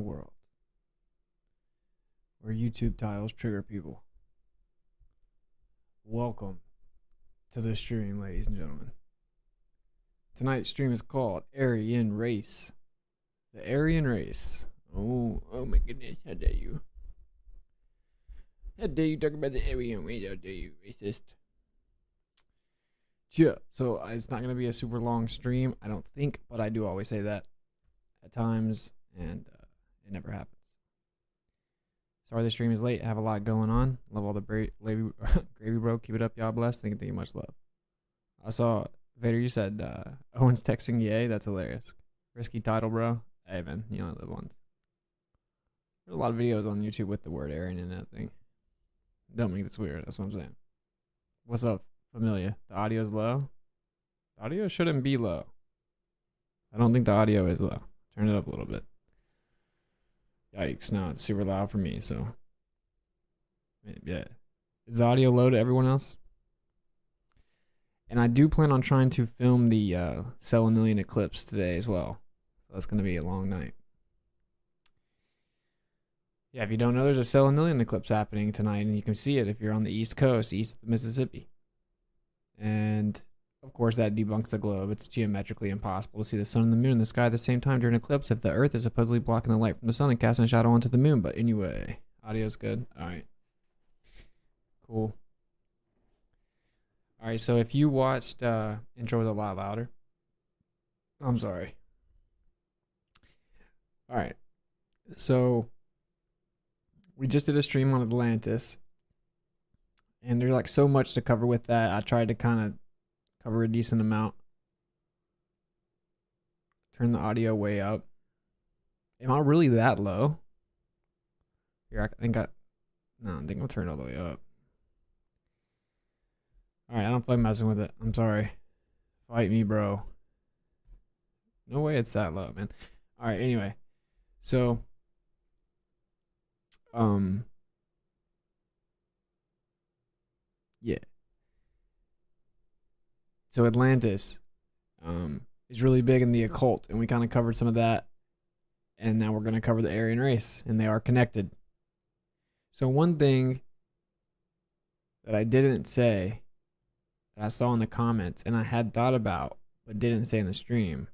world where YouTube titles trigger people. Welcome to the stream, ladies and gentlemen. Tonight's stream is called Aryan Race. The Aryan Race. Oh my goodness, how dare you? How dare you talk about the Aryan Race? How dare you, racist? Yeah, so it's not going to be a super long stream, I don't think, but I do always say that at times, and it never happens. Sorry the stream is late. I have a lot going on. Love all the gravy, bro. Keep it up, y'all blessed. Thank you much love. I saw, Vader, you said Owen's texting yay. That's hilarious. Risky title, bro. Hey, man, you only live once. There's a lot of videos on YouTube with the word Aryan in that thing. Don't make this weird. That's what I'm saying. What's up, Familia? The audio's low? The audio shouldn't be low. I don't think the audio is low. Turn it up a little bit. Yikes, now it's super loud for me, so. Yeah. Is the audio low to everyone else? And I do plan on trying to film the Selenian eclipse today as well. So that's going to be a long night. Yeah, if you don't know, there's a Selenian eclipse happening tonight, and you can see it if you're on the East Coast, east of the Mississippi. And of course, that debunks the globe. It's geometrically impossible to see the sun and the moon in the sky at the same time during an eclipse if the Earth is supposedly blocking the light from the sun and casting a shadow onto the moon. But anyway, audio's good. All right. Cool. All right, so if you watched intro was a lot louder. I'm sorry. All right. So we just did a stream on Atlantis. And there's like so much to cover with that. I tried to kind of cover a decent amount. Turn the audio way up. Am I really that low? Here, I think I'll turn it all the way up. Alright, I don't feel like messing with it. I'm sorry. Fight me, bro. No way it's that low, man. Alright, anyway. So, yeah. So Atlantis is really big in the occult, and we kind of covered some of that. And now we're going to cover the Aryan race, and they are connected. So one thing that I didn't say, that I saw in the comments, and I had thought about, but didn't say in the stream,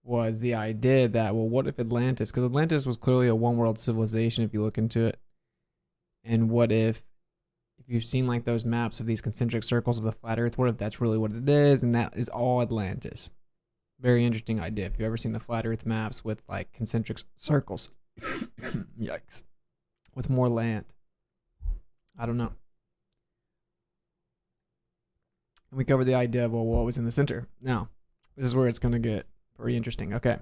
was the idea that, well, what if Atlantis, because Atlantis was clearly a one-world civilization if you look into it, and what if you've seen like those maps of these concentric circles of the flat earth, what if that's really what it is, and that is all Atlantis? Very interesting idea. If you've ever seen the flat earth maps with like concentric circles, yikes, with more land, I don't know. And we covered the idea of, well, what was in the center. Now, this is where it's going to get pretty interesting. Okay.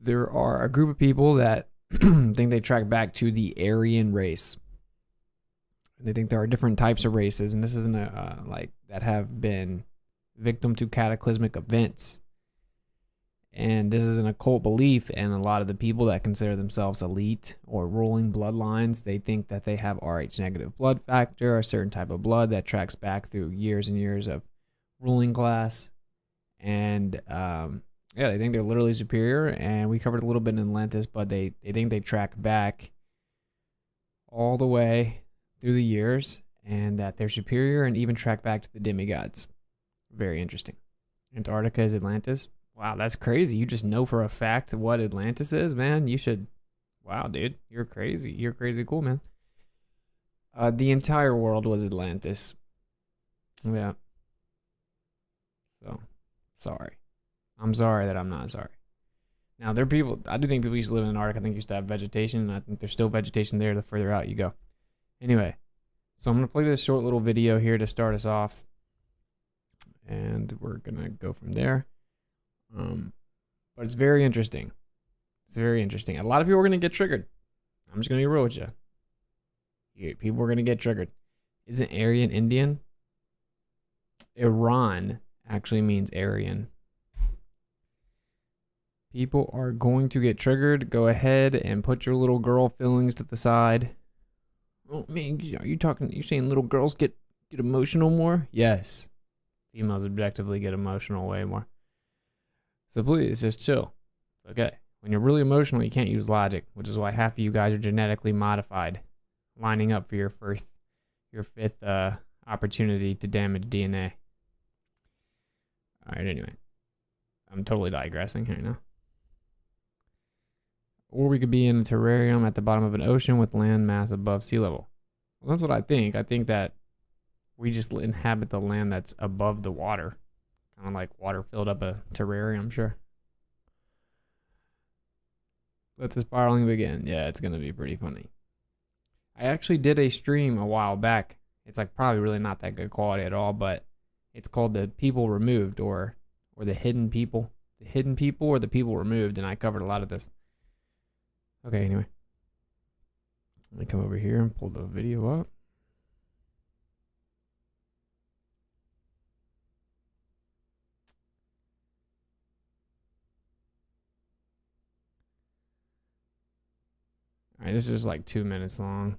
There are a group of people that think they track back to the Aryan race. They think there are different types of races, and this isn't like that have been victim to cataclysmic events. And this is an occult belief, and a lot of the people that consider themselves elite or ruling bloodlines, they think that they have Rh negative blood factor, a certain type of blood that tracks back through years and years of ruling class. And yeah, they think they're literally superior, and we covered a little bit in Atlantis, but they think they track back all the way through the years, and that they're superior, and even track back to the demigods. Very interesting. Antarctica is Atlantis. Wow, that's crazy. You just know for a fact what Atlantis is, man. You should. Wow, dude, you're crazy. You're crazy cool, man. The entire world was Atlantis. Yeah. So, sorry. I'm sorry that I'm not sorry. Now, there are people, I do think people used to live in Antarctica. I think used to have vegetation, and I think there's still vegetation there the further out you go. Anyway, so I'm going to play this short little video here to start us off. And we're going to go from there. But it's very interesting. It's very interesting. A lot of people are going to get triggered. I'm just going to be real with you. People are going to get triggered. Isn't Aryan Indian? Iran actually means Aryan. People are going to get triggered. Go ahead and put your little girl feelings to the side. Oh man, are you saying little girls get emotional more? Yes. Females objectively get emotional way more. So please just chill. Okay. When you're really emotional, you can't use logic, which is why half of you guys are genetically modified, lining up for your fifth opportunity to damage DNA. All right, anyway. I'm totally digressing here now. Or we could be in a terrarium at the bottom of an ocean with land mass above sea level. Well, that's what I think. I think that we just inhabit the land that's above the water. Kind of like water filled up a terrarium, sure. Let the spiraling begin. Yeah, it's going to be pretty funny. I actually did a stream a while back. It's like probably really not that good quality at all, but it's called The People Removed or The Hidden People. The Hidden People or The People Removed, and I covered a lot of this. Okay, anyway. Let me come over here and pull the video up. All right, this is like 2 minutes long.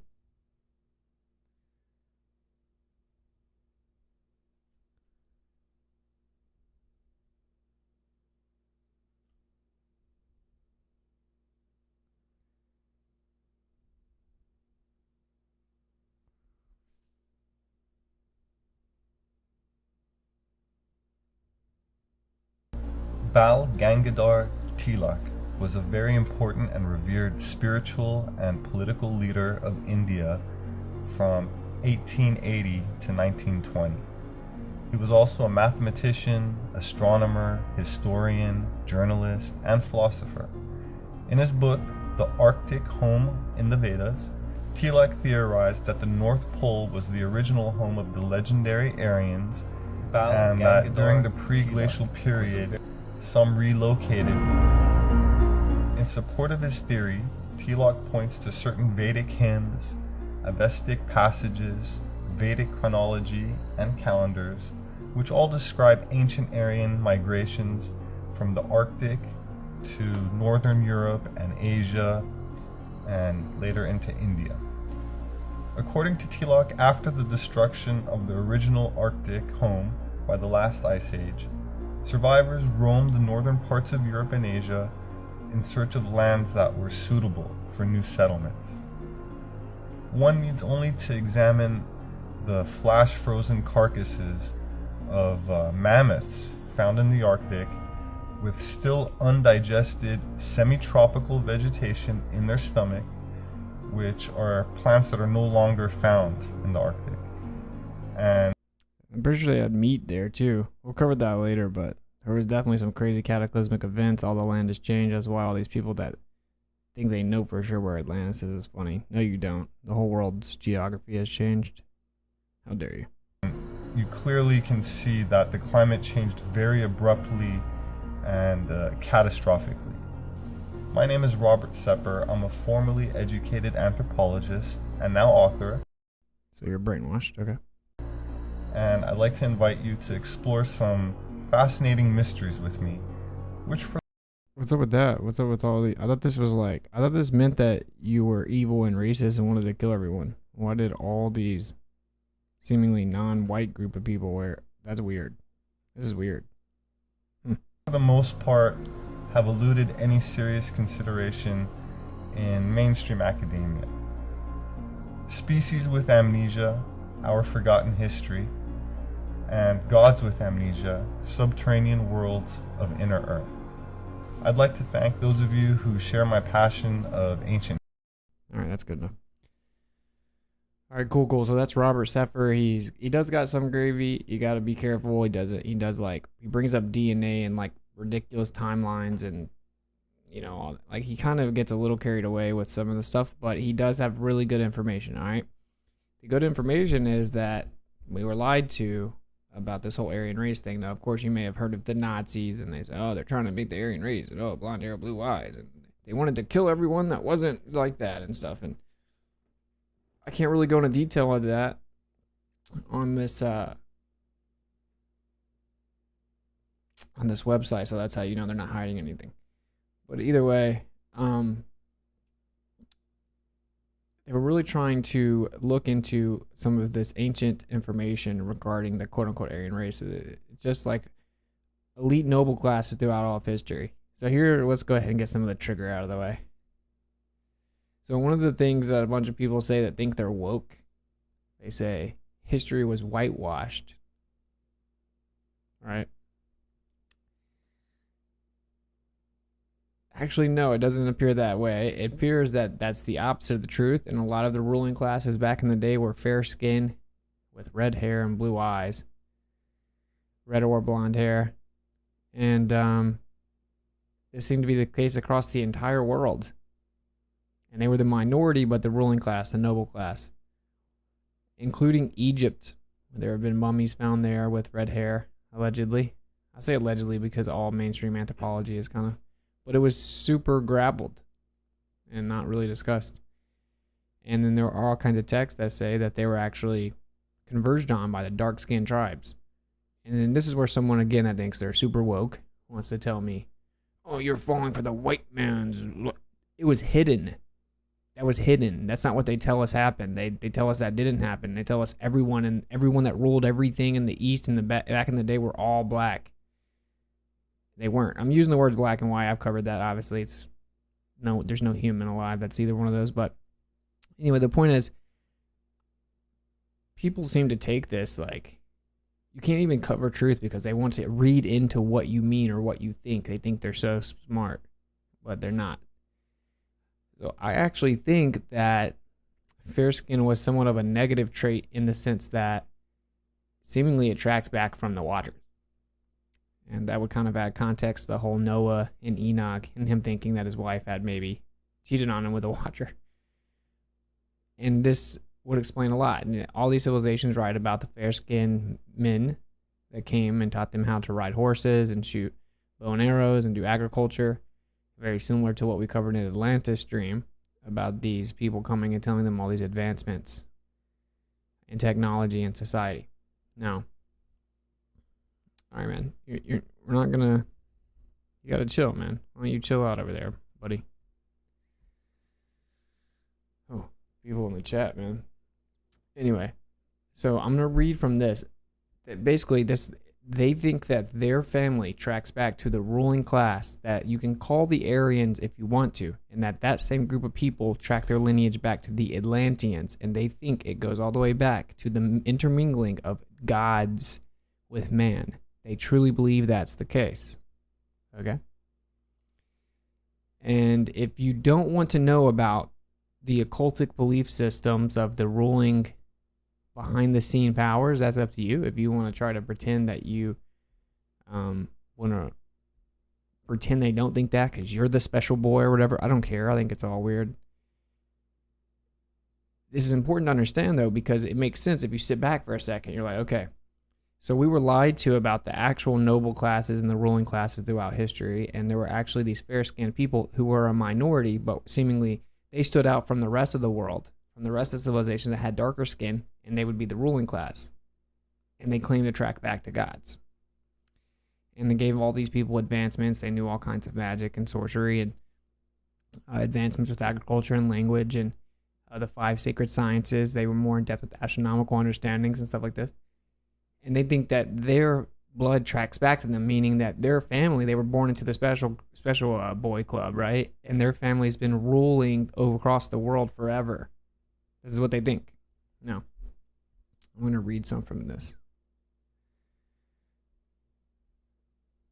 Bal Gangadhar Tilak was a very important and revered spiritual and political leader of India from 1880 to 1920. He was also a mathematician, astronomer, historian, journalist, and philosopher. In his book, The Arctic Home in the Vedas, Tilak theorized that the North Pole was the original home of the legendary Aryans, and that during the pre-glacial period, some relocated. In support of his theory, Tilak points to certain Vedic hymns, Avestic passages, Vedic chronology, and calendars, which all describe ancient Aryan migrations from the Arctic to Northern Europe and Asia, and later into India. According to Tilak, after the destruction of the original Arctic home by the last ice age, survivors roamed the northern parts of Europe and Asia in search of lands that were suitable for new settlements. One needs only to examine the flash-frozen carcasses of mammoths found in the Arctic with still undigested semi-tropical vegetation in their stomach, which are plants that are no longer found in the Arctic. And I'm pretty sure they had meat there too. We'll cover that later, but there was definitely some crazy cataclysmic events. All the land has changed. That's why all these people that think they know for sure where Atlantis is funny. No, you don't. The whole world's geography has changed. How dare you? You clearly can see that the climate changed very abruptly and catastrophically. My name is Robert Sepper. I'm a formerly educated anthropologist and now author. So you're brainwashed, okay. And I'd like to invite you to explore some fascinating mysteries with me, which for... What's up with that? What's up with all the... I thought this meant that you were evil and racist and wanted to kill everyone. Why did all these seemingly non-white group of people wear... That's weird. This is weird. For the most part, have eluded any serious consideration in mainstream academia. Species with Amnesia, Our Forgotten History, and Gods with Amnesia, Subterranean Worlds of Inner Earth. I'd like to thank those of you who share my passion of ancient... Alright, that's good enough. Alright, cool. So that's Robert Sepper. He does got some gravy. You gotta be careful. He brings up DNA and like ridiculous timelines and like he kind of gets a little carried away with some of the stuff, but he does have really good information, alright? The good information is that we were lied to about this whole Aryan race thing. Now, of course, you may have heard of the Nazis, and they say, oh, they're trying to make the Aryan race, and oh, blonde hair, blue eyes, and they wanted to kill everyone that wasn't like that and stuff. And I can't really go into detail on that on this website, so that's how you know they're not hiding anything. But either way, they were really trying to look into some of this ancient information regarding the quote-unquote Aryan race. Just like elite noble classes throughout all of history. So here, let's go ahead and get some of the trigger out of the way. So one of the things that a bunch of people say that think they're woke, they say history was whitewashed. Right? Actually, no, it doesn't appear that way. It appears that that's the opposite of the truth, and a lot of the ruling classes back in the day were fair skin with red hair and blue eyes, red or blonde hair, and this seemed to be the case across the entire world. And they were the minority, but the ruling class, the noble class, including Egypt. There have been mummies found there with red hair, allegedly. I say allegedly because all mainstream anthropology is kind of, but it was super grappled and not really discussed. And then there are all kinds of texts that say that they were actually converged on by the dark-skinned tribes. And then this is where someone, again, that thinks they're super woke, wants to tell me, oh, you're falling for the white man's... It was hidden. That was hidden. That's not what they tell us happened. They tell us that didn't happen. They tell us everyone that ruled everything in the East in the back in the day were all black. They weren't. I'm using the words black and white. I've covered that. Obviously, there's no human alive that's either one of those. But anyway, the point is, people seem to take this like, you can't even cover truth because they want to read into what you mean or what you think. They think they're so smart, but they're not. So I actually think that fair skin was somewhat of a negative trait in the sense that seemingly it tracks back from the watchers. And that would kind of add context to the whole Noah and Enoch and him thinking that his wife had maybe cheated on him with a watcher. And this would explain a lot. And all these civilizations write about the fair-skinned men that came and taught them how to ride horses and shoot bow and arrows and do agriculture. Very similar to what we covered in Atlantis dream about these people coming and telling them all these advancements in technology and society. Now, all right, man, we're not gonna, you gotta chill, man. Why don't you chill out over there, buddy? Oh, people in the chat, man. Anyway, so I'm gonna read from this. Basically, they think that their family tracks back to the ruling class that you can call the Aryans if you want to, and that same group of people track their lineage back to the Atlanteans, and they think it goes all the way back to the intermingling of gods with man. They truly believe that's the case. Okay? And if you don't want to know about the occultic belief systems of the ruling behind the scene powers, that's up to you. If you want to try to pretend that you want to pretend they don't think that because you're the special boy or whatever, I don't care. I think it's all weird. This is important to understand, though, because it makes sense if you sit back for a second. You're like, okay, so we were lied to about the actual noble classes and the ruling classes throughout history, and there were actually these fair-skinned people who were a minority, but seemingly they stood out from the rest of the world, from the rest of civilization that had darker skin, and they would be the ruling class. And they claimed to track back to gods. And they gave all these people advancements. They knew all kinds of magic and sorcery and advancements with agriculture and language and the 5 sacred sciences. They were more in depth with astronomical understandings and stuff like this. And they think that their blood tracks back to them, meaning that their family, they were born into the special boy club, right? And their family's been ruling across the world forever. This is what they think. No. I'm going to read some from this.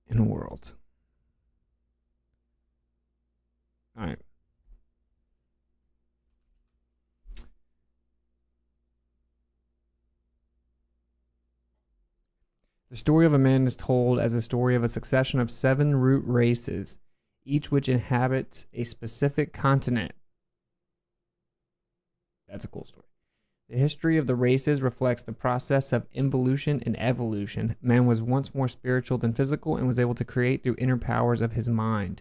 In a world. All right. The story of a man is told as the story of a succession of 7 root races, each which inhabits a specific continent. That's a cool story. The history of the races reflects the process of involution and evolution. Man was once more spiritual than physical and was able to create through inner powers of his mind.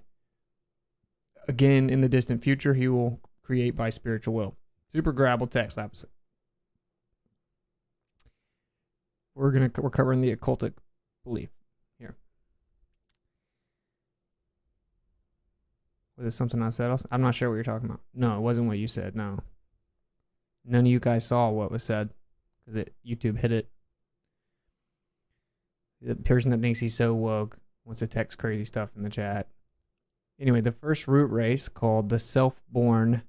Again, in the distant future, he will create by spiritual will. Super grabble text opposite. We're covering the occultic belief here. Was it something I said? I'm not sure what you're talking about. No, it wasn't what you said. No. None of you guys saw what was said because YouTube hit it. The person that thinks he's so woke wants to text crazy stuff in the chat. Anyway, the first root race, called the Self-Born,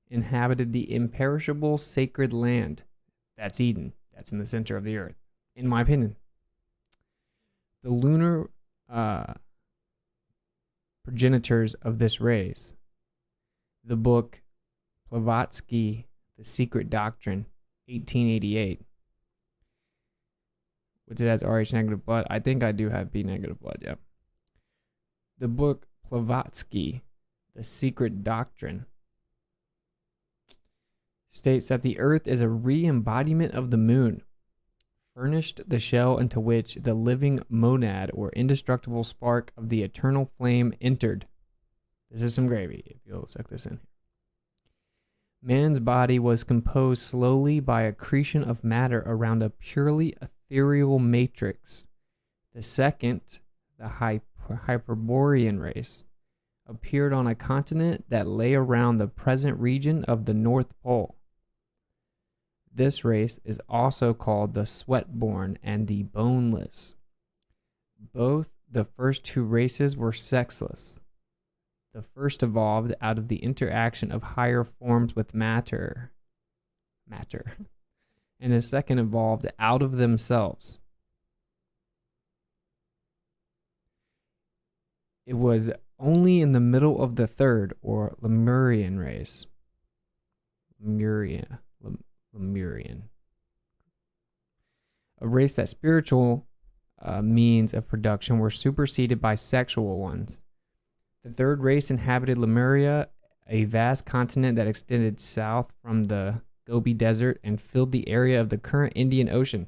inhabited the imperishable sacred land. That's Eden. That's in the center of the earth, in my opinion. The lunar progenitors of this race, the book Blavatsky, The Secret Doctrine, 1888. Which it has RH negative blood. I think I do have B negative blood, yeah. The book Blavatsky, The Secret Doctrine, states that the earth is a re-embodiment of the moon, furnished the shell into which the living monad or indestructible spark of the eternal flame entered. This is some gravy, if you'll suck this in. Man's body was composed slowly by accretion of matter around a purely ethereal matrix. The second, the Hyperborean race, appeared on a continent that lay around the present region of the North Pole. This race is also called the Sweat-Born and the Boneless. Both the first two races were sexless. The first evolved out of the interaction of higher forms with matter. And the second evolved out of themselves. It was only in the middle of the third, or Lemurian race. Lemurian. A race that spiritual means of production were superseded by sexual ones. The third race inhabited Lemuria, a vast continent that extended south from the Gobi Desert and filled the area of the current Indian Ocean.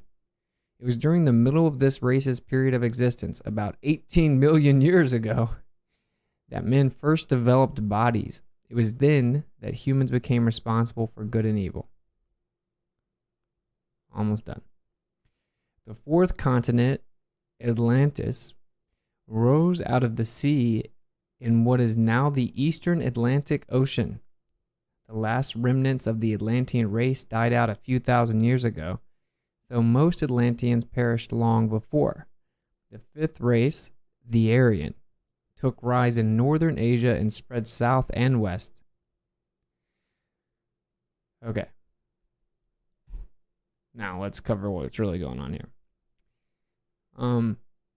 It was during the middle of this race's period of existence, about 18 million years ago, that men first developed bodies. It was then that humans became responsible for good and evil. Almost done. The fourth continent, Atlantis, rose out of the sea in what is now the eastern Atlantic Ocean. The last remnants of the Atlantean race died out a few thousand years ago, though most Atlanteans perished long before. The fifth race, the Aryan, took rise in northern Asia and spread south and west. Okay. Now let's cover what's really going on here.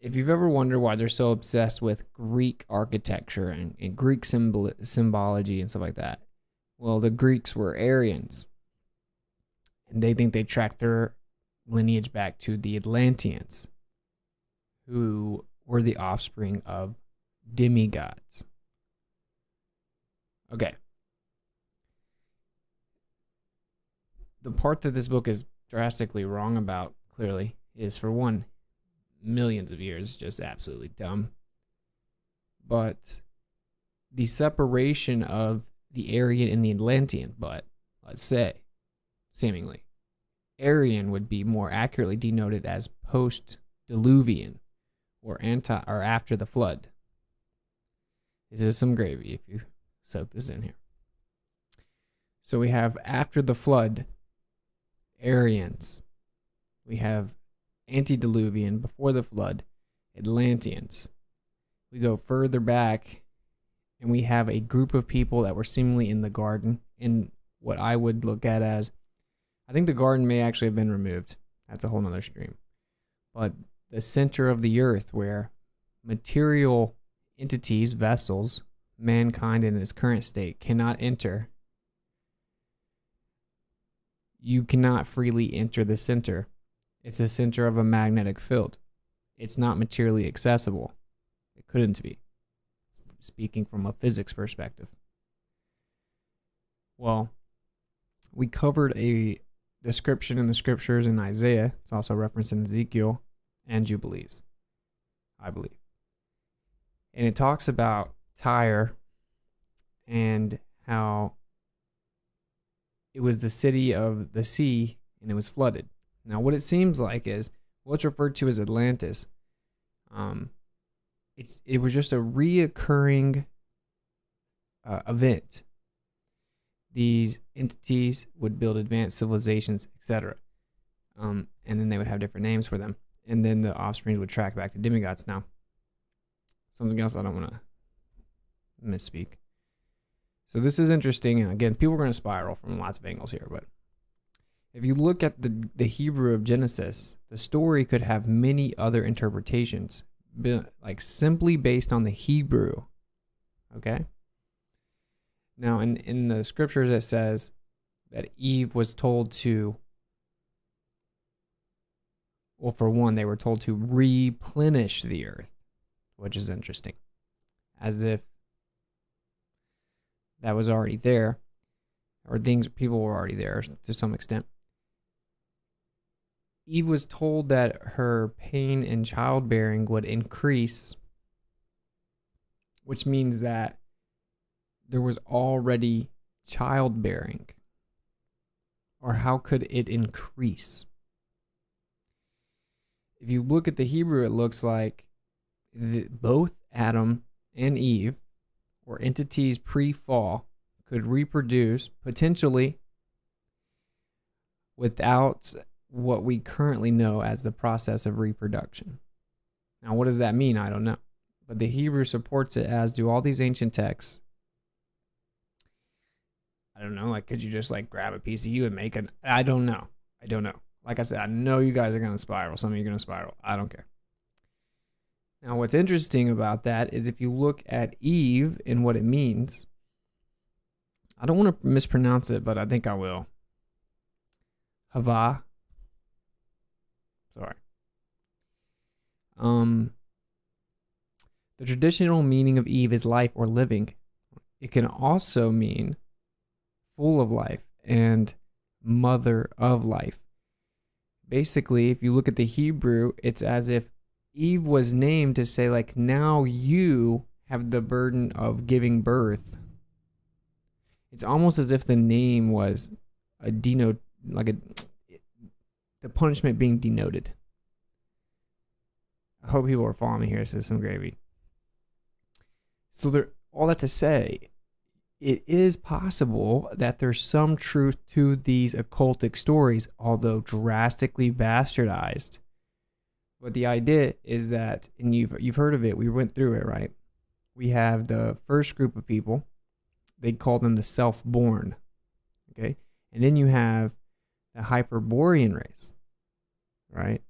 If you've ever wondered why they're so obsessed with Greek architecture and Greek symbology and stuff like that, well, the Greeks were Aryans. And they think they track their lineage back to the Atlanteans, who were the offspring of demigods. Okay. The part that this book is drastically wrong about, clearly, is, for one, millions of years just absolutely dumb. But the separation of the Aryan and the Atlantean, but let's say, seemingly, Aryan would be more accurately denoted as post-diluvian or after the flood. This is some gravy if you soak this in here. So we have after the flood, Aryans. We have antediluvian, before the flood, Atlanteans. We go further back, and we have a group of people that were seemingly in the garden, in what I would look at as, I think the garden may actually have been removed. That's a whole nother stream. But the center of the earth, where material entities, vessels, mankind in its current state cannot enter. You cannot freely enter the center. It's the center of a magnetic field. It's not materially accessible. It couldn't be, speaking from a physics perspective. Well, we covered a description in the scriptures in Isaiah. It's also referenced in Ezekiel and Jubilees, I believe. And it talks about Tyre and how it was the city of the sea and it was flooded. Now, what it seems like is what's referred to as Atlantis. It was just a reoccurring event. These entities would build advanced civilizations, etc. And then they would have different names for them. And then the offspring would track back to demigods. Now, something else I don't want to misspeak. So this is interesting, and again, people are going to spiral from lots of angles here, but if you look at the Hebrew of Genesis, the story could have many other interpretations, like simply based on the Hebrew. Okay? Now, in the scriptures, it says that Eve was told to, well, for one, they were told to replenish the earth, which is interesting, as if that was already there, or people were already there to some extent. Eve was told that her pain in childbearing would increase, which means that there was already childbearing. Or how could it increase? If you look at the Hebrew, it looks like both Adam and Eve, or entities pre-fall, could reproduce potentially without what we currently know as the process of reproduction. Now, what does that mean? I don't know. But the Hebrew supports it, as do all these ancient texts. I don't know, like, could you just, like, grab a piece of you and make an... I don't know. Like I said, I know you guys are going to spiral. Some of you are going to spiral. I don't care. Now, what's interesting about that is if you look at Eve and what it means, I don't want to mispronounce it, but I think I will. Hava. Sorry. The traditional meaning of Eve is life or living. It can also mean full of life and mother of life. Basically, if you look at the Hebrew, it's as if Eve was named to say, like, now you have the burden of giving birth. It's almost as if the name was a the punishment being denoted. I hope people are following me here. This is some gravy. So all that to say, it is possible that there's some truth to these occultic stories, although drastically bastardized. But the idea is that, and you've heard of it, we went through it, right? We have the first group of people, they call them the self-born, okay? And then you have the Hyperborean race, right?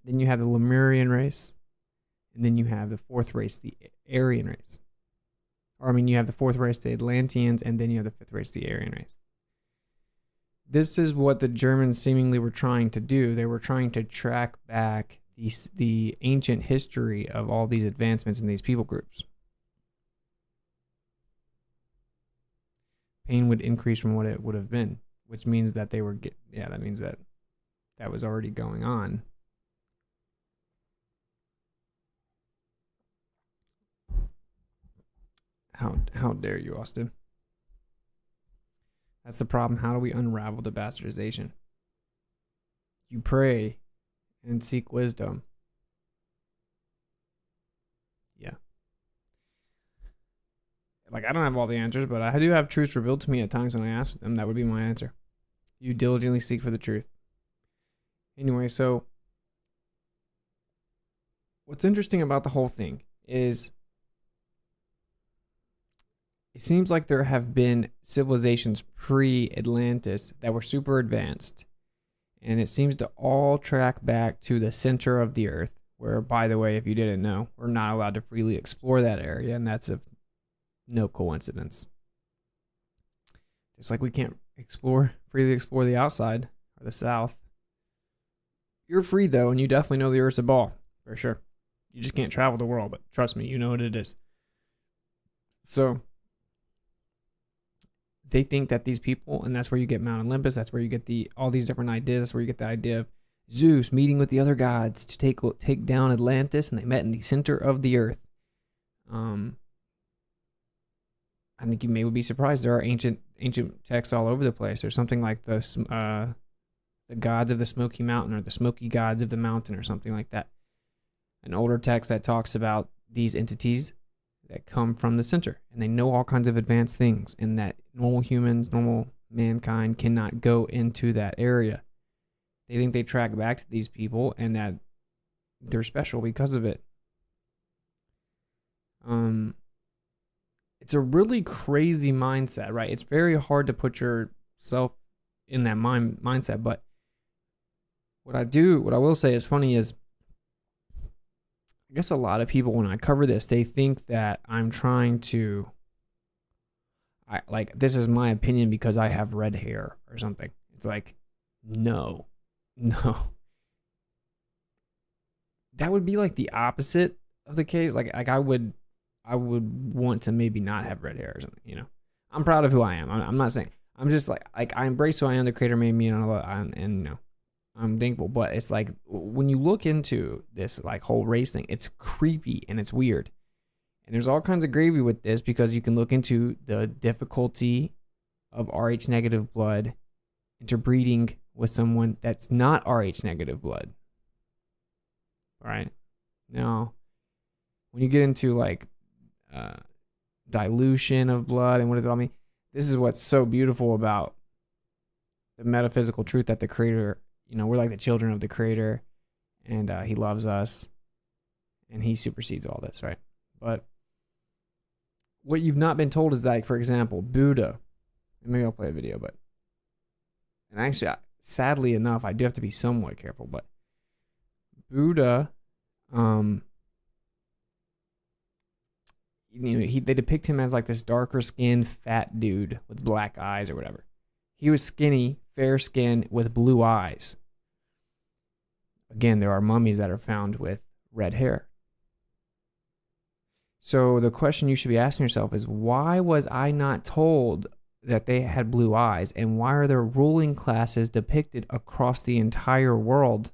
Then you have the Lemurian race, and then you have the fourth race, the Aryan race. Or, I mean, you have the fourth race, the Atlanteans, and then you have the fifth race, the Aryan race. This is what the Germans seemingly were trying to do. They were trying to track back the ancient history of all these advancements in these people groups. Pain would increase from what it would have been, which means that they were that means that was already going on. How dare you, Austin? That's the problem. How do we unravel the bastardization? You pray and seek wisdom. Yeah. Like, I don't have all the answers, but I do have truths revealed to me at times when I ask them. That would be my answer. You diligently seek for the truth. Anyway, so what's interesting about the whole thing is it seems like there have been civilizations pre-Atlantis that were super advanced. And it seems to all track back to the center of the earth, where, by the way, if you didn't know, we're not allowed to freely explore that area, and that's of no coincidence. Just like we can't freely explore the outside or the south. You're free, though, and you definitely know the earth's a ball, for sure. You just can't travel the world, but trust me, you know what it is. So they think that these people, and that's where you get Mount Olympus, that's where you get all these different ideas, that's where you get the idea of Zeus meeting with the other gods to take down Atlantis, and they met in the center of the earth. I think you may be surprised. There are ancient texts all over the place. There's something like the gods of the Smoky Mountain, or the Smoky gods of the mountain, or something like that. An older text that talks about these entities that come from the center, and they know all kinds of advanced things, and that normal mankind cannot go into that area. They think they track back to these people, and that they're special because of it. It's a really crazy mindset, right? It's very hard to put yourself in that mindset. But what I will say is funny is, I guess a lot of people, when I cover this, they think that I'm trying to, this is my opinion because I have red hair or something. It's like, no. That would be like the opposite of the case. Like I would want to maybe not have red hair or something, you know. I'm proud of who I am. I'm not saying, I'm just like I embrace who I am. The creator made me, and you know, I'm thankful. But it's like, when you look into this like whole race thing, it's creepy and it's weird. And there's all kinds of gravy with this, because you can look into the difficulty of Rh negative blood interbreeding with someone that's not Rh negative blood. Right? Now, when you get into like dilution of blood and what does it all mean, this is what's so beautiful about the metaphysical truth that the creator, you know, we're like the children of the creator, and he loves us, and he supersedes all this, right? But what you've not been told is, like, for example, Buddha, and maybe I'll play a video, but, and actually, sadly enough, I do have to be somewhat careful, but Buddha, you know, they depict him as like this darker skinned fat dude with black eyes or whatever. He was skinny, fair skinned with blue eyes. Again, there are mummies that are found with red hair. So the question you should be asking yourself is, why was I not told that they had blue eyes? And why are there ruling classes depicted across the entire world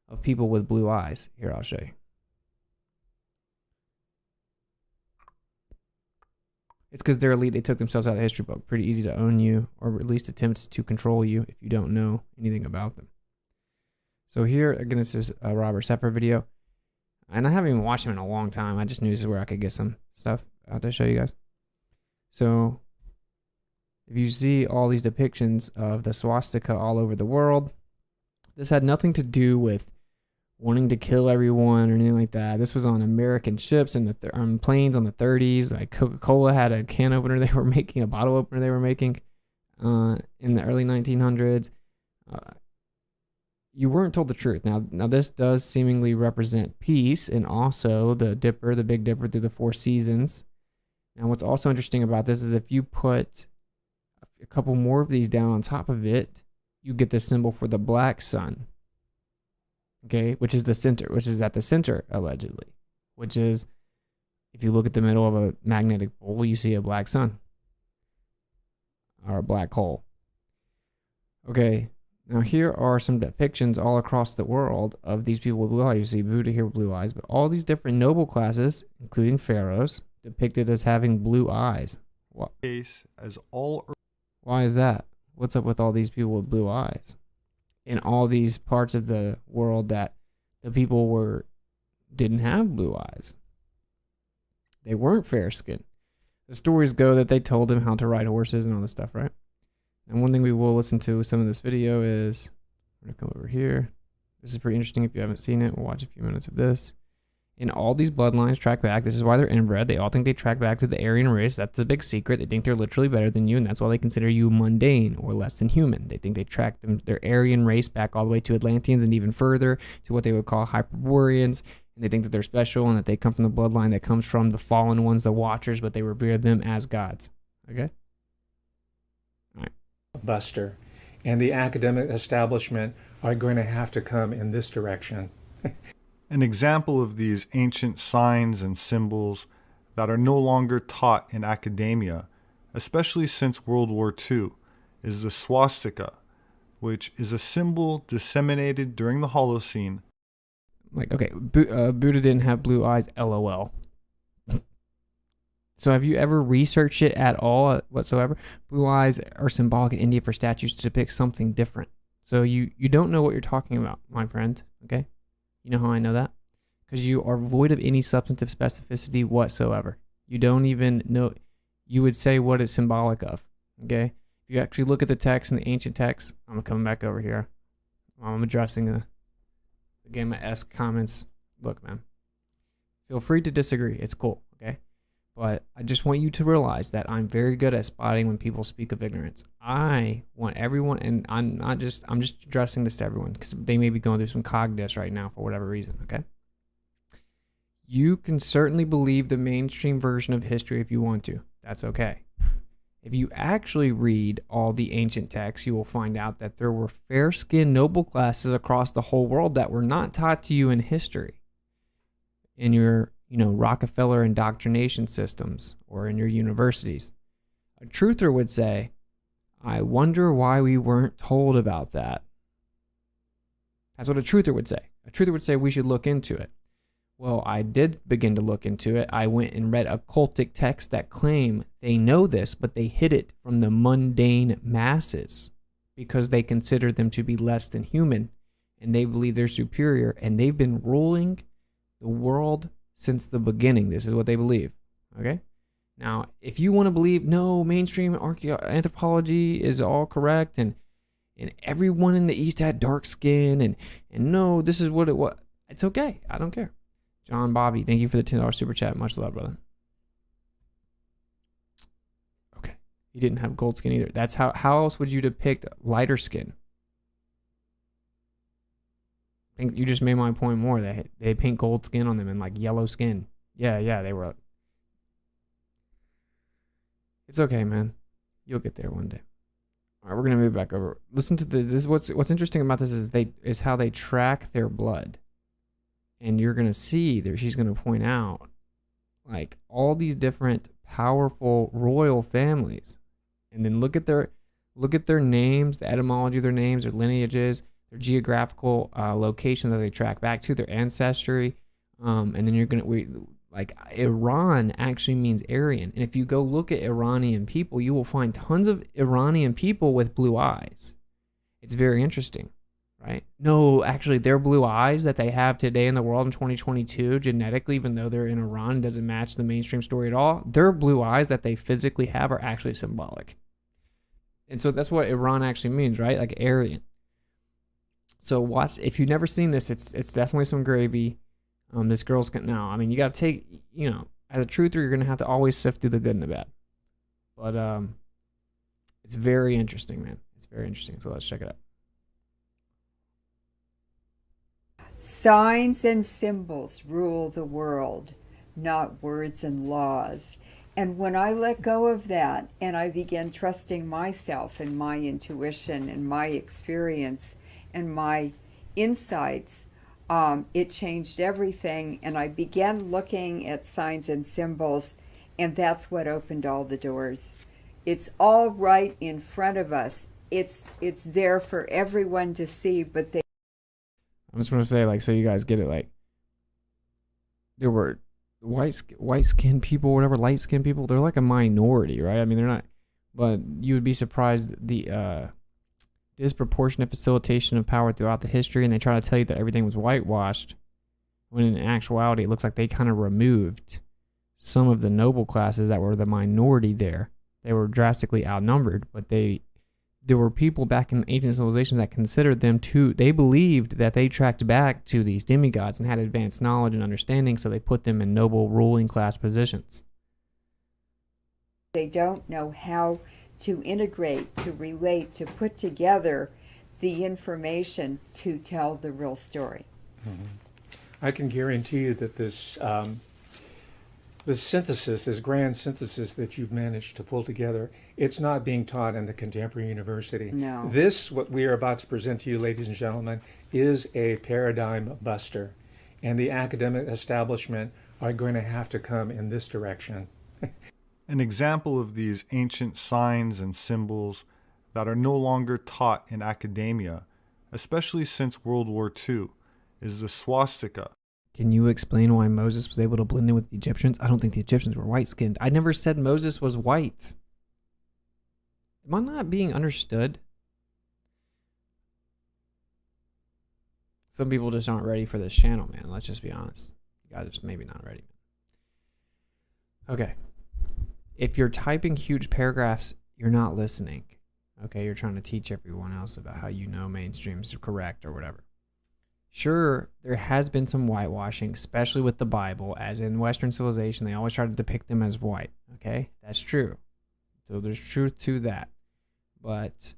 of people with blue eyes? Here, I'll show you. It's because they're elite. They took themselves out of the history book. Pretty easy to own you, or at least attempt to control you if you don't know anything about them. So here, again, this is a Robert Sepper video. And I haven't even watched him in a long time. I just knew this is where I could get some stuff out to show you guys. So if you see all these depictions of the swastika all over the world, this had nothing to do with wanting to kill everyone or anything like that. This was on American ships and on planes on the 30s. Like Coca-Cola had a can opener they were making, a bottle opener they were making in the early 1900s. You weren't told the truth. Now this does seemingly represent peace, and also the Dipper, the Big Dipper through the 4 seasons. Now what's also interesting about this is if you put a couple more of these down on top of it, you get the symbol for the black sun. Okay, which is the center, which is at the center, allegedly. Which is, if you look at the middle of a magnetic pole, you see a black sun. Or a black hole. Okay, now here are some depictions all across the world of these people with blue eyes. You see Buddha here with blue eyes, but all these different noble classes, including pharaohs, depicted as having blue eyes. Why is that? What's up with all these people with blue eyes? In all these parts of the world that the people didn't have blue eyes. They weren't fair skinned. The stories go that they told him how to ride horses and all this stuff, right? And one thing we will listen to with some of this video is, I'm going to come over here. This is pretty interesting. If you haven't seen it, we'll watch a few minutes of this. And all these bloodlines track back. This is why they're inbred. They all think they track back to the Aryan race. That's the big secret. They think they're literally better than you, and that's why they consider you mundane or less than human. They think they track their Aryan race back all the way to Atlanteans and even further to what they would call Hyperboreans. And they think that they're special and that they come from the bloodline that comes from the fallen ones, the Watchers, but they revere them as gods. Okay? All right. Buster. And the academic establishment are going to have to come in this direction. An example of these ancient signs and symbols that are no longer taught in academia, especially since World War II, is the swastika, which is a symbol disseminated during the Holocene. Like, okay, Buddha didn't have blue eyes, LOL. So have you ever researched it at all whatsoever? Blue eyes are symbolic in India for statues to depict something different. So you don't know what you're talking about, my friend, okay? You know how I know that? Because you are void of any substantive specificity whatsoever. You don't even know. You would say what it's symbolic of, okay? If you actually look at the text and the ancient text, I'm coming back over here. I'm addressing the Gamma-esque comments. Look, man, feel free to disagree. It's cool, okay? But I just want you to realize that I'm very good at spotting when people speak of ignorance. I want everyone, and I'm just addressing this to everyone because they may be going through some cognitus right now for whatever reason, okay? You can certainly believe the mainstream version of history if you want to. That's okay. If you actually read all the ancient texts, you will find out that there were fair-skinned noble classes across the whole world that were not taught to you in history, in your, Rockefeller indoctrination systems or in your universities. A truther would say, I wonder why we weren't told about that. That's what a truther would say. A truther would say we should look into it. Well, I did begin to look into it. I went and read occultic texts that claim they know this, but they hid it from the mundane masses because they consider them to be less than human, and they believe they're superior, and they've been ruling the world since the beginning. This is what they believe, okay? Now, if you want to believe, no, mainstream anthropology is all correct, and everyone in the East had dark skin, and no, this is what it was, it's okay. I don't care. John Bobby, thank you for the $10 super chat. Much love, brother. Okay. He didn't have gold skin either. That's how else would you depict lighter skin? I think you just made my point more. They paint gold skin on them and like yellow skin. Yeah, they were. It's okay, man. You'll get there one day. All right, we're gonna move back over. Listen to this. This is what's interesting about this is how they track their blood. And you're going to see there, she's going to point out like all these different powerful royal families. And then look at their names, the etymology of their names, their lineages, their geographical location that they track back to, their ancestry. And then you're going to, like, Iran actually means Aryan. And if you go look at Iranian people, you will find tons of Iranian people with blue eyes. It's very interesting. Right? No, actually, their blue eyes that they have today in the world in 2022, genetically, even though they're in Iran, doesn't match the mainstream story at all. Their blue eyes that they physically have are actually symbolic. And so that's what Iran actually means, right? Like Aryan. So watch, if you've never seen this, it's definitely some gravy. This girl's gonna, now, I mean, you got to take, as a truther, you're going to have to always sift through the good and the bad. But it's very interesting, man. It's very interesting. So let's check it out. Signs and symbols rule the world, not words and laws. And when I let go of that and I began trusting myself and my intuition and my experience and my insights, it changed everything. And I began looking at signs and symbols, and that's what opened all the doors. It's all right in front of us. It's there for everyone to see, but I just want to say, like, so you guys get it, like, there were white-skinned people, whatever, light-skinned people, they're like a minority, right? I mean, they're not, but you would be surprised the disproportionate facilitation of power throughout the history, and they try to tell you that everything was whitewashed, when in actuality, it looks like they kind of removed some of the noble classes that were the minority there. They were drastically outnumbered, but there were people back in ancient civilizations that considered them they believed that they tracked back to these demigods and had advanced knowledge and understanding, so they put them in noble ruling class positions. They don't know how to integrate, to relate, to put together the information to tell the real story. Mm-hmm. I can guarantee you that this synthesis, this grand synthesis that you've managed to pull together, it's not being taught in the contemporary university. No. This, what we are about to present to you, ladies and gentlemen, is a paradigm buster. And the academic establishment are going to have to come in this direction. An example of these ancient signs and symbols that are no longer taught in academia, especially since World War II, is the swastika. Can you explain why Moses was able to blend in with the Egyptians? I don't think the Egyptians were white-skinned. I never said Moses was white. Am I not being understood? Some people just aren't ready for this channel, man. Let's just be honest. You guys are maybe not ready. Okay. If you're typing huge paragraphs, you're not listening. Okay, you're trying to teach everyone else about how you know mainstream's correct or whatever. Sure, there has been some whitewashing, especially with the Bible, as in Western civilization, they always try to depict them as white. Okay, that's true. So there's truth to that. But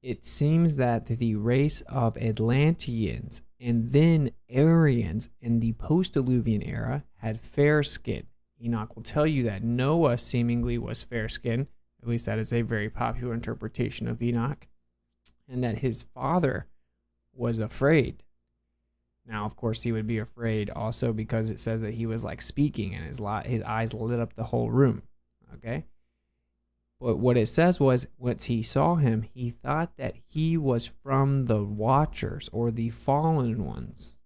it seems that the race of Atlanteans and then Aryans in the post-Diluvian era had fair skin. Enoch will tell you that Noah seemingly was fair-skinned, at least that is a very popular interpretation of Enoch, and that his father was afraid. Now, of course, he would be afraid also because it says that he was like speaking and his eyes lit up the whole room. Okay? But what it says was, once he saw him, he thought that he was from the Watchers or the fallen ones.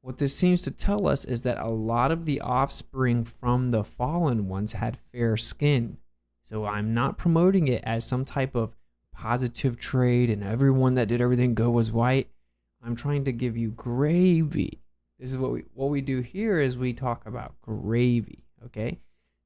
What this seems to tell us is that a lot of the offspring from the fallen ones had fair skin. So I'm not promoting it as some type of positive trait and everyone that did everything good was white. I'm trying to give you gravy. This is what we do here is we talk about gravy, okay?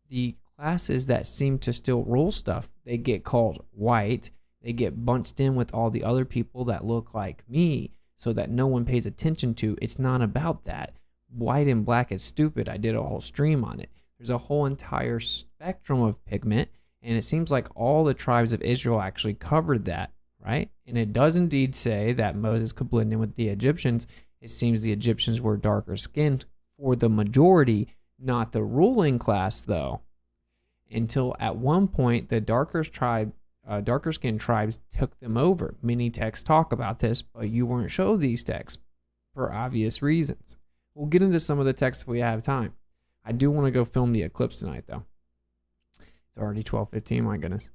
The classes that seem to still rule stuff, they get called white. They get bunched in with all the other people that look like me so that no one pays attention to. It's not about that. White and black is stupid. I did a whole stream on it. There's a whole entire spectrum of pigment, and it seems like all the tribes of Israel actually covered that, right? And it does indeed say that Moses could blend in with the Egyptians. It seems the Egyptians were darker skinned for the majority, not the ruling class, though. Until at one point, the darker skinned tribes took them over. Many texts talk about this, but you weren't shown these texts for obvious reasons. We'll get into some of the texts if we have time. I do want to go film the eclipse tonight, though. It's already 12:15. My goodness.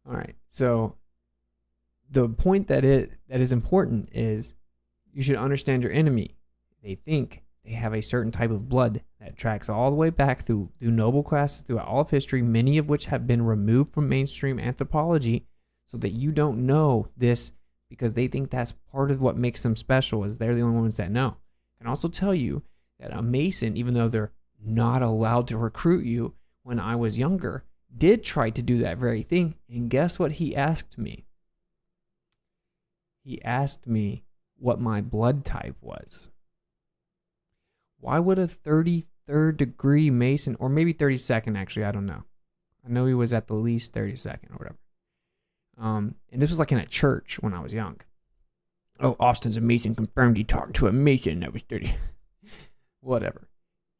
All right. So the point that is important is you should understand your enemy. They think they have a certain type of blood that tracks all the way back through noble classes throughout all of history, many of which have been removed from mainstream anthropology so that you don't know this because they think that's part of what makes them special is they're the only ones that know. I can also tell you that a Mason, even though they're not allowed to recruit you, when I was younger, did try to do that very thing. And guess what he asked me? He asked me what my blood type was. Why would a 33rd degree Mason, or maybe 32nd actually, I don't know. I know he was at the least 32nd or whatever. And this was like in a church when I was young. Oh, Austin's a Mason, confirmed he talked to a Mason that was 30. Whatever.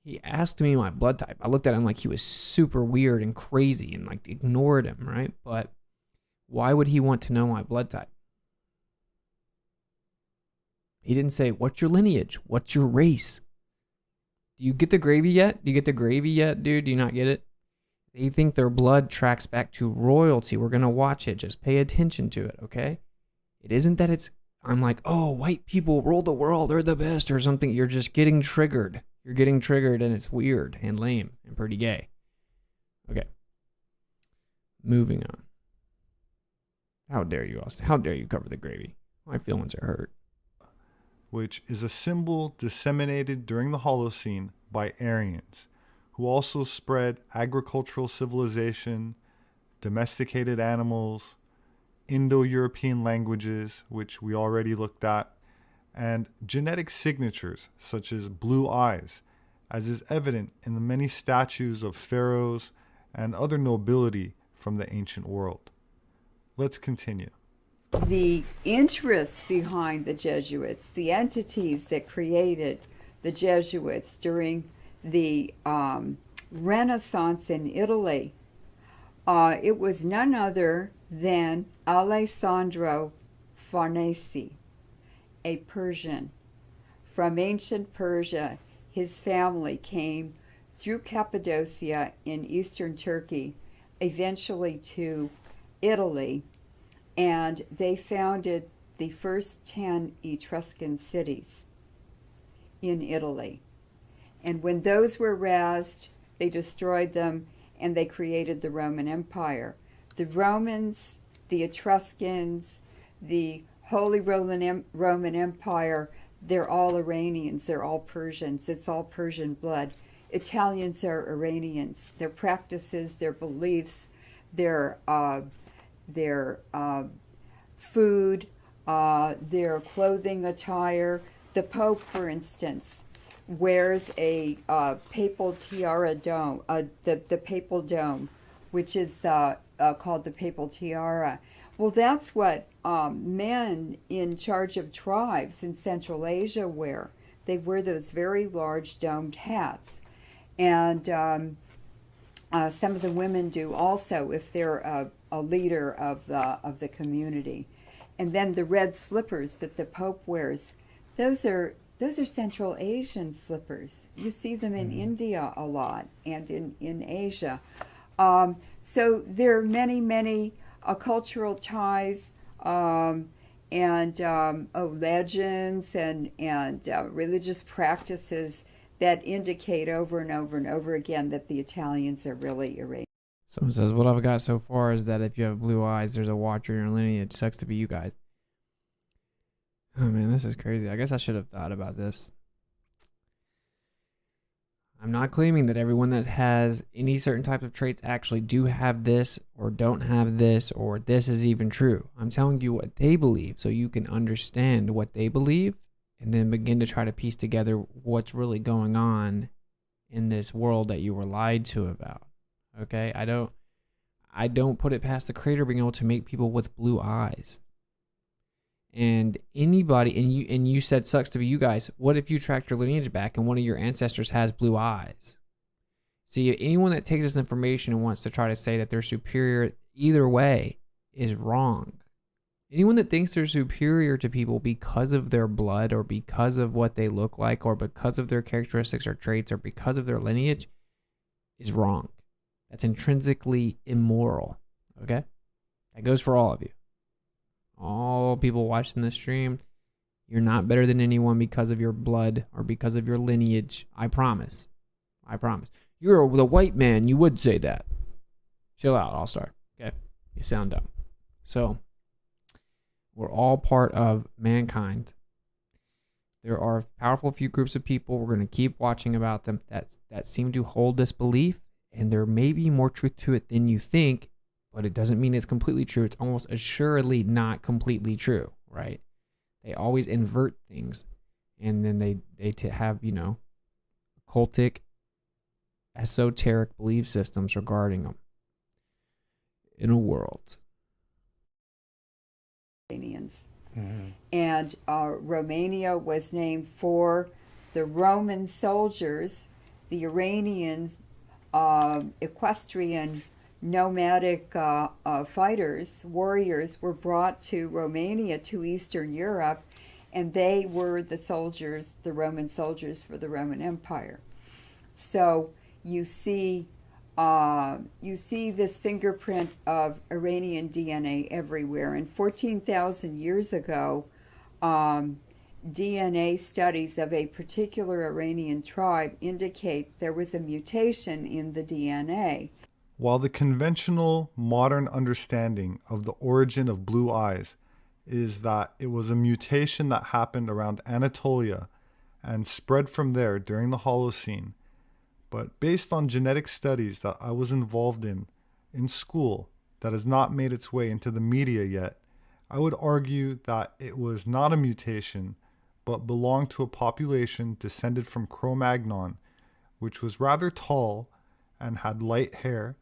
He asked me my blood type. I looked at him like he was super weird and crazy and like ignored him, right? But why would he want to know my blood type? He didn't say, what's your lineage? What's your race? Do you get the gravy yet? Do you get the gravy yet, dude? Do you not get it? They think their blood tracks back to royalty. We're going to watch it. Just pay attention to it, okay? It isn't that I'm like, oh, white people rule the world. They're the best or something. You're just getting triggered. You're getting triggered and it's weird and lame and pretty gay. Okay. Moving on. How dare you, Austin? How dare you cover the gravy? My feelings are hurt. Which is a symbol disseminated during the Holocene by Aryans, who also spread agricultural civilization, domesticated animals, Indo-European languages, which we already looked at, and genetic signatures such as blue eyes, as is evident in the many statues of pharaohs and other nobility from the ancient world. Let's continue. The interests behind the Jesuits, the entities that created the Jesuits during the Renaissance in Italy, it was none other than Alessandro Farnese, a Persian. From ancient Persia, his family came through Cappadocia in eastern Turkey, eventually to Italy, and they founded the first 10 Etruscan cities in Italy. And when those were razed, they destroyed them and they created the Roman Empire. The Romans, the Etruscans, the Holy Roman Empire, they're all Iranians, they're all Persians, it's all Persian blood. Italians are Iranians. Their practices, their beliefs, their food, their clothing attire. The Pope, for instance, wears a papal tiara dome, the papal dome, which is called the papal tiara. Well, that's what men in charge of tribes in Central Asia wear. They wear those very large domed hats. And some of the women do also if they're a leader of the community. And then the red slippers that the Pope wears, those are Central Asian slippers. You see them in India a lot and in Asia. So there are many cultural ties and legends and religious practices that indicate over and over and over again that the Italians are really Iranian. Someone says, what I've got so far is that if you have blue eyes, there's a watcher in your lineage. Sucks to be you guys. Oh man, this is crazy. I guess I should have thought about this. I'm not claiming that everyone that has any certain type of traits actually do have this or don't have this or this is even true. I'm telling you what they believe so you can understand what they believe and then begin to try to piece together what's really going on in this world that you were lied to about. Okay? I don't put it past the creator being able to make people with blue eyes. And anybody, and you said sucks to be you guys. What if you track your lineage back and one of your ancestors has blue eyes? See, anyone that takes this information and wants to try to say that they're superior either way is wrong. Anyone that thinks they're superior to people because of their blood or because of what they look like or because of their characteristics or traits or because of their lineage is wrong. That's intrinsically immoral. Okay? That goes for all of you. All people watching this stream, you're not better than anyone because of your blood or because of your lineage. I promise. I promise. You're the white man. You would say that. Chill out, All-Star. Okay? You sound dumb. So, we're all part of mankind. There are a powerful few groups of people. We're going to keep watching about them that seem to hold this belief. And there may be more truth to it than you think. But it doesn't mean it's completely true. It's almost assuredly not completely true, right? They always invert things. And then they have, occultic, esoteric belief systems regarding them in a world. And Romania was named for the Roman soldiers, the Iranian equestrian nomadic fighters, warriors, were brought to Romania, to Eastern Europe, and they were the soldiers, the Roman soldiers for the Roman Empire. So you see this fingerprint of Iranian DNA everywhere. And 14,000 years ago, DNA studies of a particular Iranian tribe indicate there was a mutation in the DNA. While the conventional modern understanding of the origin of blue eyes is that it was a mutation that happened around Anatolia and spread from there during the Holocene, but based on genetic studies that I was involved in school that has not made its way into the media yet, I would argue that it was not a mutation, but belonged to a population descended from Cro-Magnon, which was rather tall and had light hair,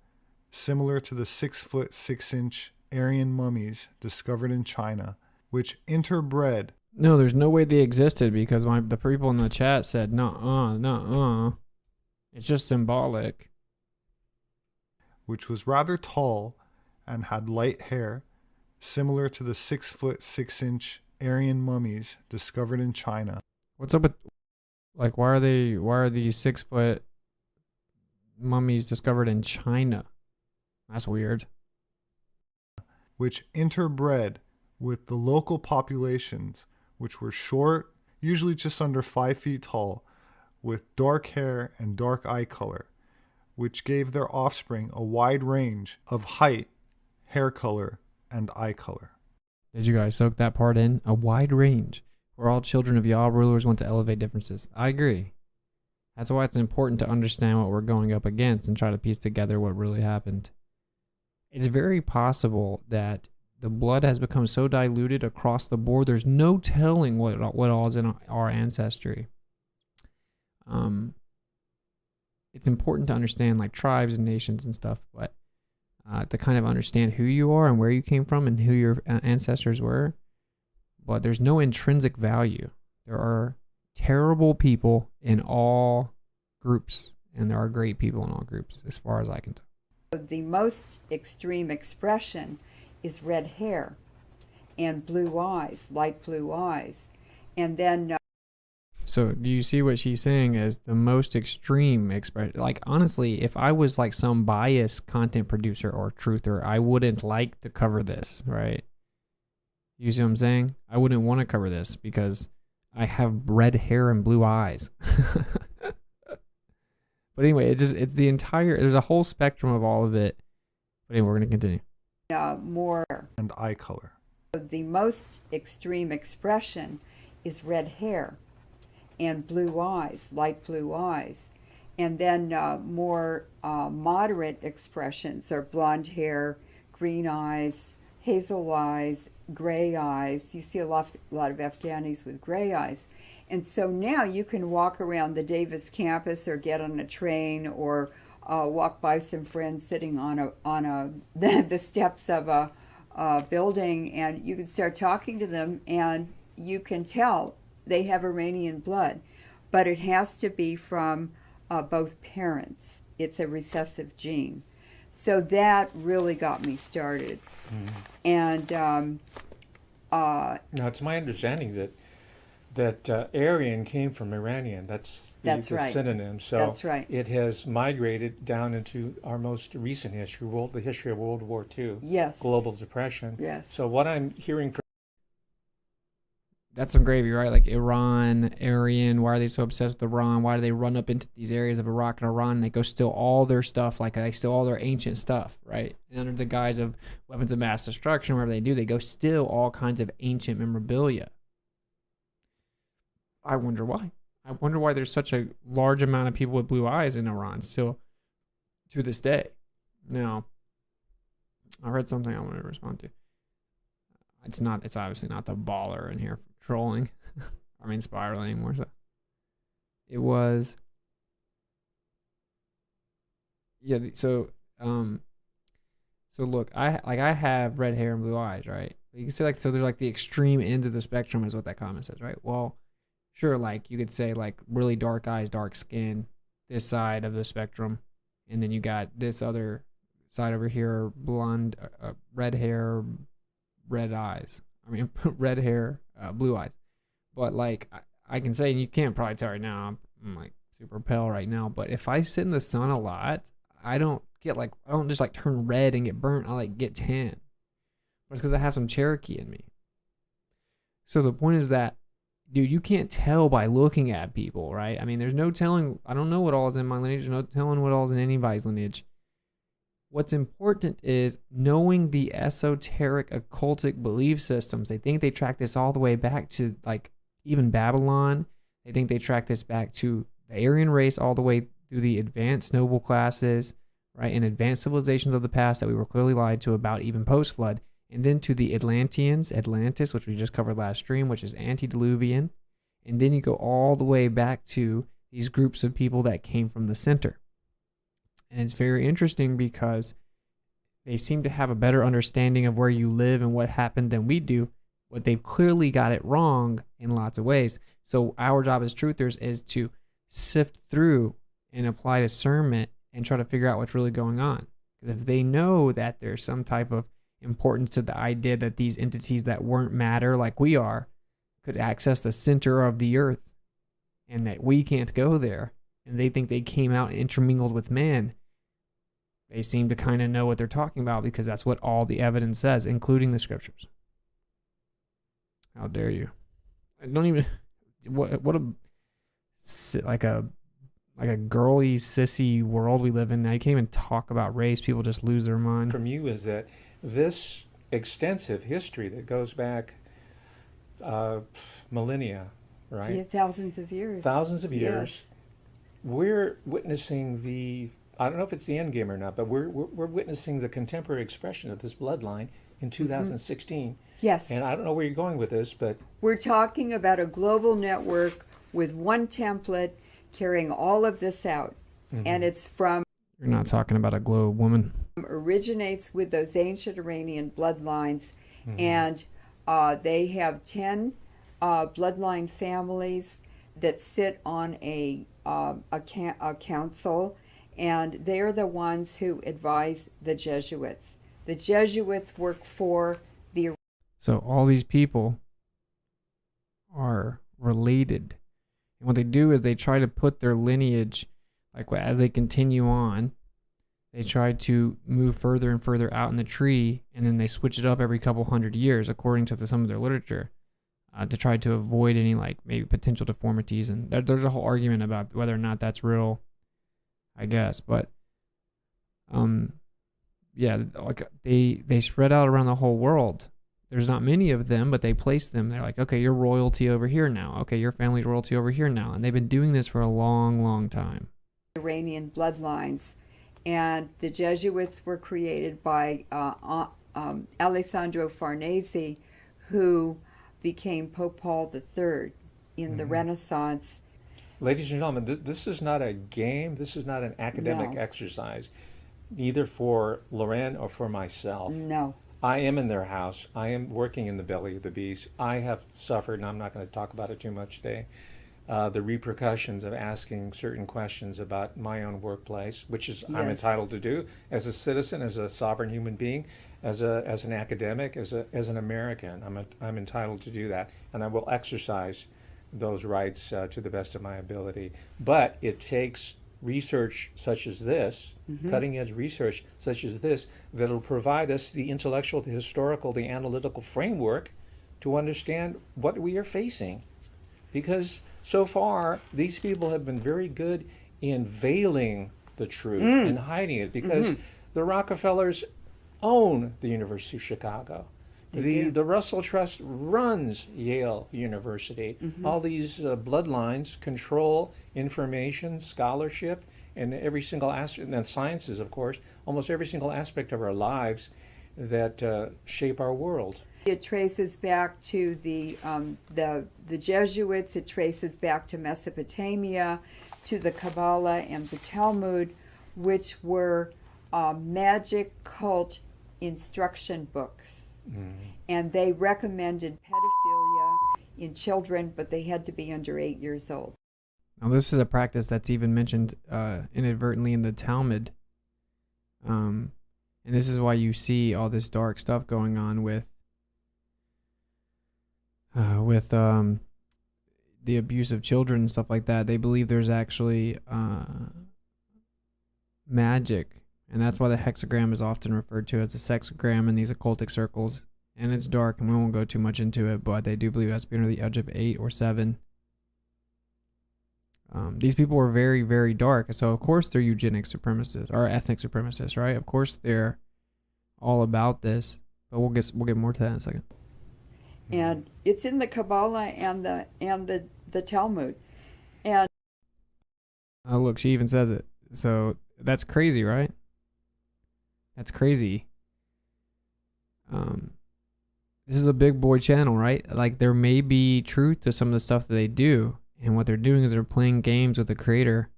similar to the 6-foot 6-inch Aryan mummies discovered in China, which interbred. No, there's no way they existed because the people in the chat said, nuh-uh. It's just symbolic. Which was rather tall and had light hair, similar to the 6-foot 6-inch Aryan mummies discovered in China. What's up with, why are these 6-foot mummies discovered in China? That's weird. Which interbred with the local populations, which were short, usually just under 5 feet tall, with dark hair and dark eye color, which gave their offspring a wide range of height, hair color, and eye color. Did you guys soak that part in? A wide range. We're all children of Yah. Rulers want to elevate differences. I agree. That's why it's important to understand what we're going up against and try to piece together what really happened. It's very possible that the blood has become so diluted across the board. There's no telling what all is in our ancestry. It's important to understand like tribes and nations and stuff, but to kind of understand who you are and where you came from and who your ancestors were. But there's no intrinsic value. There are terrible people in all groups, and there are great people in all groups, as far as I can tell. The most extreme expression is red hair and blue eyes, light blue eyes. And then So do you see what she's saying as the most extreme expression? Like, honestly, if I was like some biased content producer or truther, I wouldn't like to cover this, right? You see what I'm saying? I wouldn't want to cover this because I have red hair and blue eyes. But anyway, it's the entire, there's a whole spectrum of all of it. But anyway, we're going to continue. more. And eye color. The most extreme expression is red hair and blue eyes, light blue eyes. And then more moderate expressions are blonde hair, green eyes, hazel eyes, gray eyes. You see a lot of Afghanis with gray eyes. And so now you can walk around the Davis campus or get on a train or walk by some friends sitting on the steps of a building, and you can start talking to them, and you can tell they have Iranian blood. But it has to be from both parents. It's a recessive gene. So that really got me started. And now it's my understanding that Aryan came from Iranian. That's the right. synonym. So That's right. it has migrated down into our most recent history, the history of World War II, yes, global depression. yes. So what I'm hearing from That's some gravy, right? Like Iran, Aryan, why are they so obsessed with Iran? Why do they run up into these areas of Iraq and Iran and they go steal all their stuff, like they steal all their ancient stuff, right? And under the guise of weapons of mass destruction, whatever they do, they go steal all kinds of ancient memorabilia. I wonder why. I wonder why there's such a large amount of people with blue eyes in Iran still to this day. Now, I read something I want to respond to. It's obviously not the baller in here trolling. I mean, Spiral anymore. So it was, yeah. So look, I have red hair and blue eyes, right? You can say like, so they're like the extreme ends of the spectrum is what that comment says, right? Well, sure, like you could say like really dark eyes, dark skin, this side of the spectrum, and then you got this other side over here, blonde, red hair, red eyes. I mean, red hair, blue eyes. But like I can say, and you can't probably tell right now, I'm like super pale right now. But if I sit in the sun a lot, I don't just like turn red and get burnt. I like get tan. But it's because I have some Cherokee in me. So the point is that, dude, you can't tell by looking at people, right? I mean, there's no telling. I don't know what all is in my lineage. There's no telling what all is in anybody's lineage. What's important is knowing the esoteric occultic belief systems. They think they track this all the way back to like even Babylon. They think they track this back to the Aryan race all the way through the advanced noble classes, right? And advanced civilizations of the past that we were clearly lied to about even post-flood. And then to the Atlanteans, Atlantis, which we just covered last stream, which is antediluvian. And then you go all the way back to these groups of people that came from the center. And it's very interesting because they seem to have a better understanding of where you live and what happened than we do, but they've clearly got it wrong in lots of ways. So our job as truthers is to sift through and apply discernment and try to figure out what's really going on. Because if they know that there's some type of importance to the idea that these entities that weren't matter like we are could access the center of the earth and that we can't go there, and they think they came out and intermingled with man, they seem to kind of know what they're talking about because that's what all the evidence says, including the scriptures. How dare you? I don't even, what a like a girly sissy world we live in now. You can't even talk about race. People just lose their mind. from you is that this extensive history that goes back millennia, right? Yeah, thousands of years. Thousands of years. Yes. We're witnessing I don't know if it's the end game or not, but we're witnessing the contemporary expression of this bloodline in 2016. Yes. And I don't know where you're going with this, but We're talking about a global network with one template carrying all of this out. And it's from, You're not talking about a globe, woman. originates with those ancient Iranian bloodlines. And they have 10 bloodline families that sit on a council, and they're the ones who advise the Jesuits. The Jesuits work for the... So all these people are related. And what they do is they try to put their lineage, like as they continue on, they try to move further and further out in the tree, and then they switch it up every couple hundred years, according to some of their literature, to try to avoid any like maybe potential deformities. And there's a whole argument about whether or not that's real, I guess. But yeah, like they spread out around the whole world. There's not many of them, but they place them. They're like, okay, you're royalty over here now. Okay, your family's royalty over here now. And they've been doing this for a long, long time. Iranian bloodlines. And the Jesuits were created by Alessandro Farnese, who became Pope Paul III in the Renaissance. ladies and gentlemen, this is not a game. This is not an academic exercise, neither for Loren or for myself. No. I am in their house. I am working in the belly of the beast. I have suffered, and I'm not going to talk about it too much today, the repercussions of asking certain questions about my own workplace, which is I'm entitled to do as a citizen, as a sovereign human being, as an academic, as an American. I'm entitled to do that, and I will exercise those rights to the best of my ability. But it takes research such as this, cutting edge research such as this, that'll provide us the intellectual, the historical, the analytical framework to understand what we are facing. Because so far, these people have been very good in veiling the truth and hiding it, because the Rockefellers own the University of Chicago. The Russell Trust runs Yale University. All these bloodlines control information, scholarship, and every single aspect, and sciences, of course, almost every single aspect of our lives that shape our world. It traces back to the Jesuits. It traces back to Mesopotamia, to the Kabbalah and the Talmud, which were magic cult instruction books. And they recommended pedophilia in children, but they had to be under 8 years old. Now, this is a practice that's even mentioned inadvertently in the Talmud. And this is why you see all this dark stuff going on with the abuse of children and stuff like that. They believe there's actually magic. And that's why the hexagram is often referred to as a sexagram in these occultic circles. And it's dark, and we won't go too much into it, but they do believe it has to be under the edge of 8 or 7. These people were very, very dark. So, of course, they're eugenic supremacists, or ethnic supremacists, right? Of course, they're all about this. But we'll get more to that in a second. And it's in the Kabbalah and the Talmud. And oh, look, she even says it. So that's crazy, right? That's crazy. This is a big boy channel, right? Like, there may be truth to some of the stuff that they do, and what they're doing is they're playing games with the creator.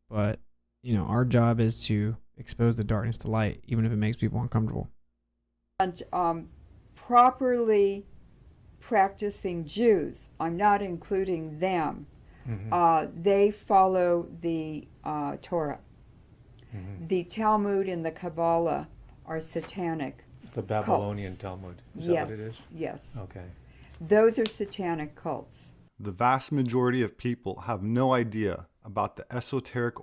But, our job is to expose the darkness to light, even if it makes people uncomfortable. And properly practicing Jews, I'm not including them. They follow the Torah. The Talmud and the Kabbalah are satanic. The Babylonian cults. Talmud. Is that what it is? Yes. Okay. Those are satanic cults. The vast majority of people have no idea about the esoteric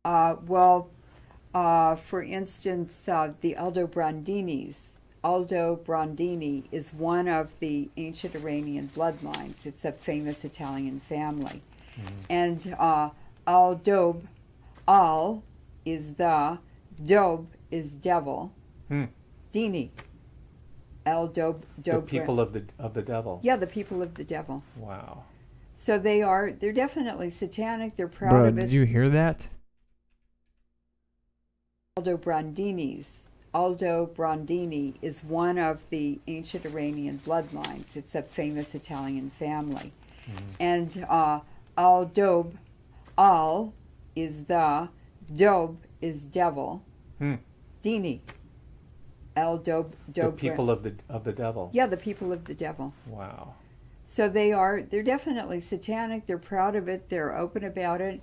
for instance, the Aldo Brandini is one of the ancient Iranian bloodlines. It's a famous Italian family. And Al-Dob, Al is the, Dob is devil, Dini. Al-Dob, the people of the devil. Yeah, the people of the devil. Wow. So they're definitely satanic. They're proud Bro, of it. did you hear that? Aldo Brandini is one of the ancient Iranian bloodlines. It's a famous Italian family. And Al is the, Dob is devil, Dini. The people of the devil. Yeah, the people of the devil. Wow. So they're definitely satanic. They're proud of it. They're open about it.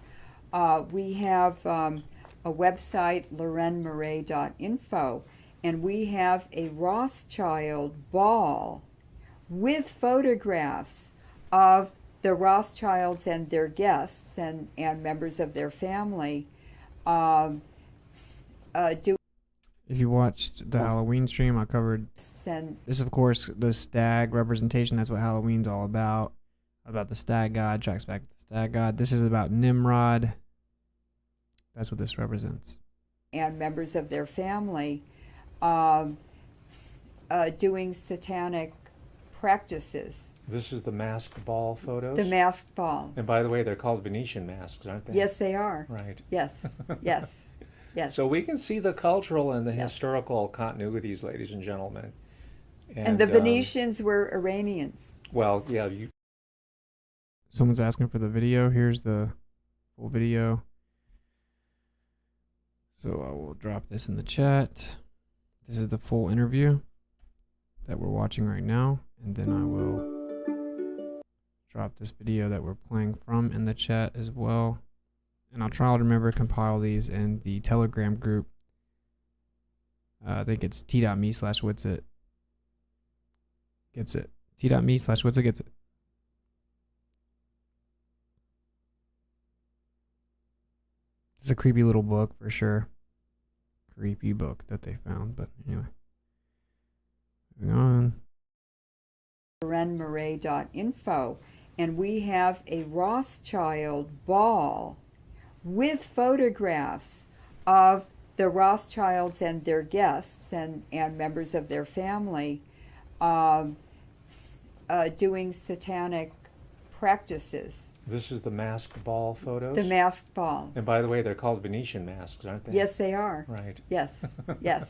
We have a website, lorenmarais.info, and we have a Rothschild ball with photographs of the Rothschilds and their guests and members of their family doing. If you watched the Halloween stream, I covered this, of course, the stag representation. That's what Halloween's all about. About the stag god, tracks back to the stag god. This is about Nimrod. That's what this represents. And members of their family doing satanic practices. This is the masked ball photos? The masked ball. And by the way, they're called Venetian masks, aren't they? Yes, they are. Right. Yes, yes, yes. So we can see the cultural and the historical continuities, ladies and gentlemen. And the Venetians were Iranians. Well, yeah. Someone's asking for the video. Here's the full video. So I will drop this in the chat. This is the full interview that we're watching right now. And then I will drop this video that we're playing from in the chat as well. And I'll try to remember to compile these in the Telegram group. I think it's t.me/Witsit. Gets it. t.me/Witsit gets it. It's a creepy little book for sure. Creepy book that they found, but anyway. Moving on. lorenmarais.info, and we have a Rothschild ball with photographs of the Rothschilds and their guests and members of their family doing satanic practices. This is the masked ball photos? The masked ball. And by the way, they're called Venetian masks, aren't they? Yes, they are. Right. Yes, yes,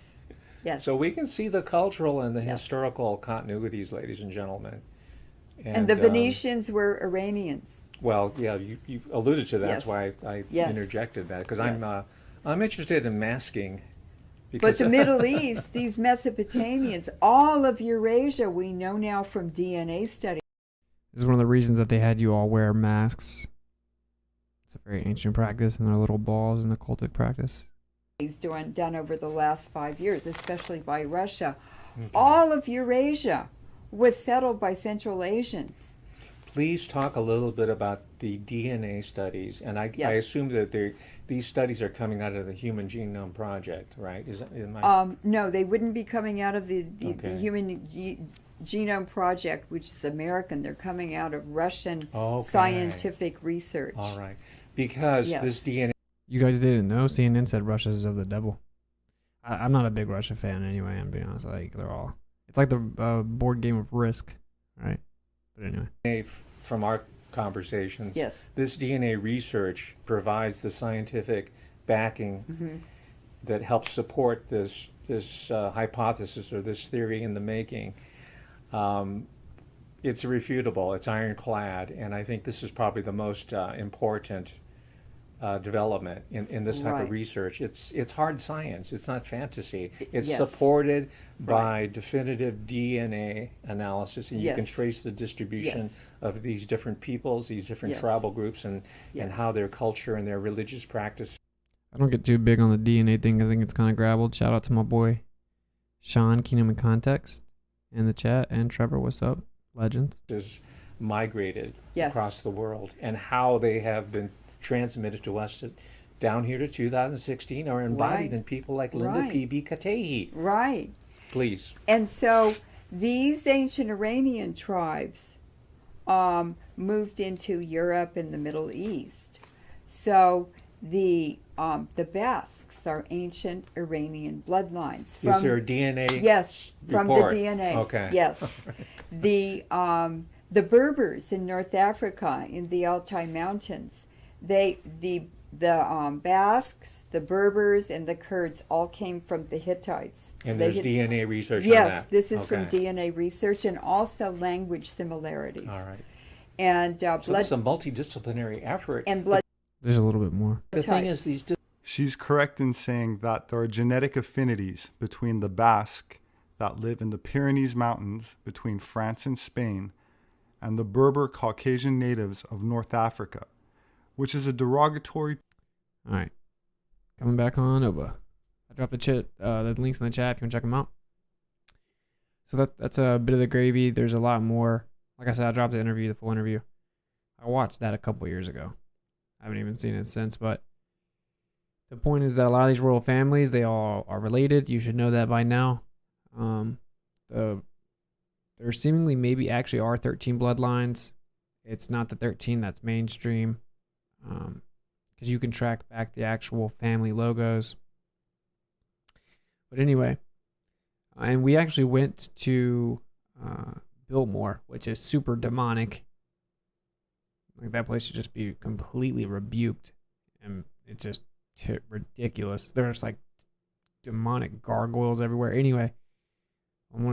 yes. So we can see the cultural and the historical continuities, ladies and gentlemen. And the Venetians were Iranians. Well, yeah, you alluded to that. That's Yes. why I Yes. interjected that, because Yes. I'm interested in masking. But the Middle East, these Mesopotamians, all of Eurasia, we know now from DNA studies. This is one of the reasons that they had you all wear masks. It's a very ancient practice, and their little balls and occultic practice. Done over the last 5 years, especially by Russia. Okay. All of Eurasia was settled by Central Asians. Please talk a little bit about the DNA studies, and I assume that these studies are coming out of the Human Genome Project, right? No, they wouldn't be coming out of the Human Genome Project, which is American. They're coming out of Russian scientific research. All right, because this DNA. You guys didn't know? CNN said Russia's of the devil. I'm not a big Russia fan anyway, I'm being honest. Like, they're all... It's like the board game of Risk, right? But anyway. From our conversations, yes, this DNA research provides the scientific backing that helps support this hypothesis or this theory in the making. It's irrefutable, it's ironclad, and I think this is probably the most important development in this type of research. It's hard science. It's not fantasy. It's supported by definitive DNA analysis, and you can trace the distribution of these different peoples, these different tribal groups, and how their culture and their religious practice. I don't get too big on the DNA thing. I think it's kind of grabbled. Shout out to my boy Sean, Kingdom in Context, in the chat, and Trevor, what's up? Legends. Is migrated across the world, and how they have been transmitted to us down here to 2016 are embodied in people like Linda P.B. Katehi. Right. Please. And so these ancient Iranian tribes moved into Europe and the Middle East. So the Basques are ancient Iranian bloodlines. Is there a DNA? Yes, from report? the DNA. Okay. Yes. The The Berbers in North Africa, in the Altai Mountains, the Basques, the Berbers, and the Kurds all came from the Hittites. And there's DNA research on Yes, that. this is from Okay. DNA research, and also language similarities. All right. And So blood this is a multidisciplinary effort. and blood There's a little bit more. The thing types. is, these She's correct in saying that there are genetic affinities between the Basque that live in the Pyrenees Mountains between France and Spain and the Berber Caucasian natives of North Africa, which is a derogatory. All right. Coming back on over. I dropped the links in the chat if you want to check them out. So that's a bit of the gravy. There's a lot more. Like I said, I dropped the full interview. I watched that a couple years ago. I haven't even seen it since, but the point is that a lot of these royal families, they all are related. You should know that by now. There seemingly maybe actually are 13 bloodlines. It's not the 13 that's mainstream, because you can track back the actual family logos. But anyway, and we actually went to Biltmore, which is super demonic. Like, that place should just be completely rebuked, and it's just ridiculous. There's like demonic gargoyles everywhere. Anyway,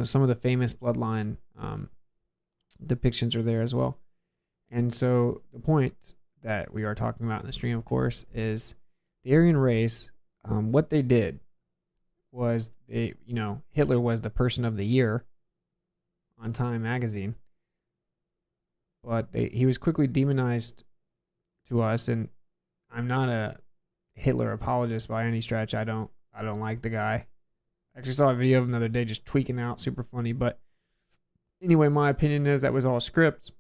some of the famous bloodline depictions are there as well. And so the point that we are talking about in the stream, of course, is the Aryan race. What they did was Hitler was the person of the year on Time magazine, but he was quickly demonized to us. And I'm not a Hitler apologist by any stretch. I don't like the guy. I actually saw a video of him the other day just tweaking out, super funny. But anyway, my opinion is that was all script.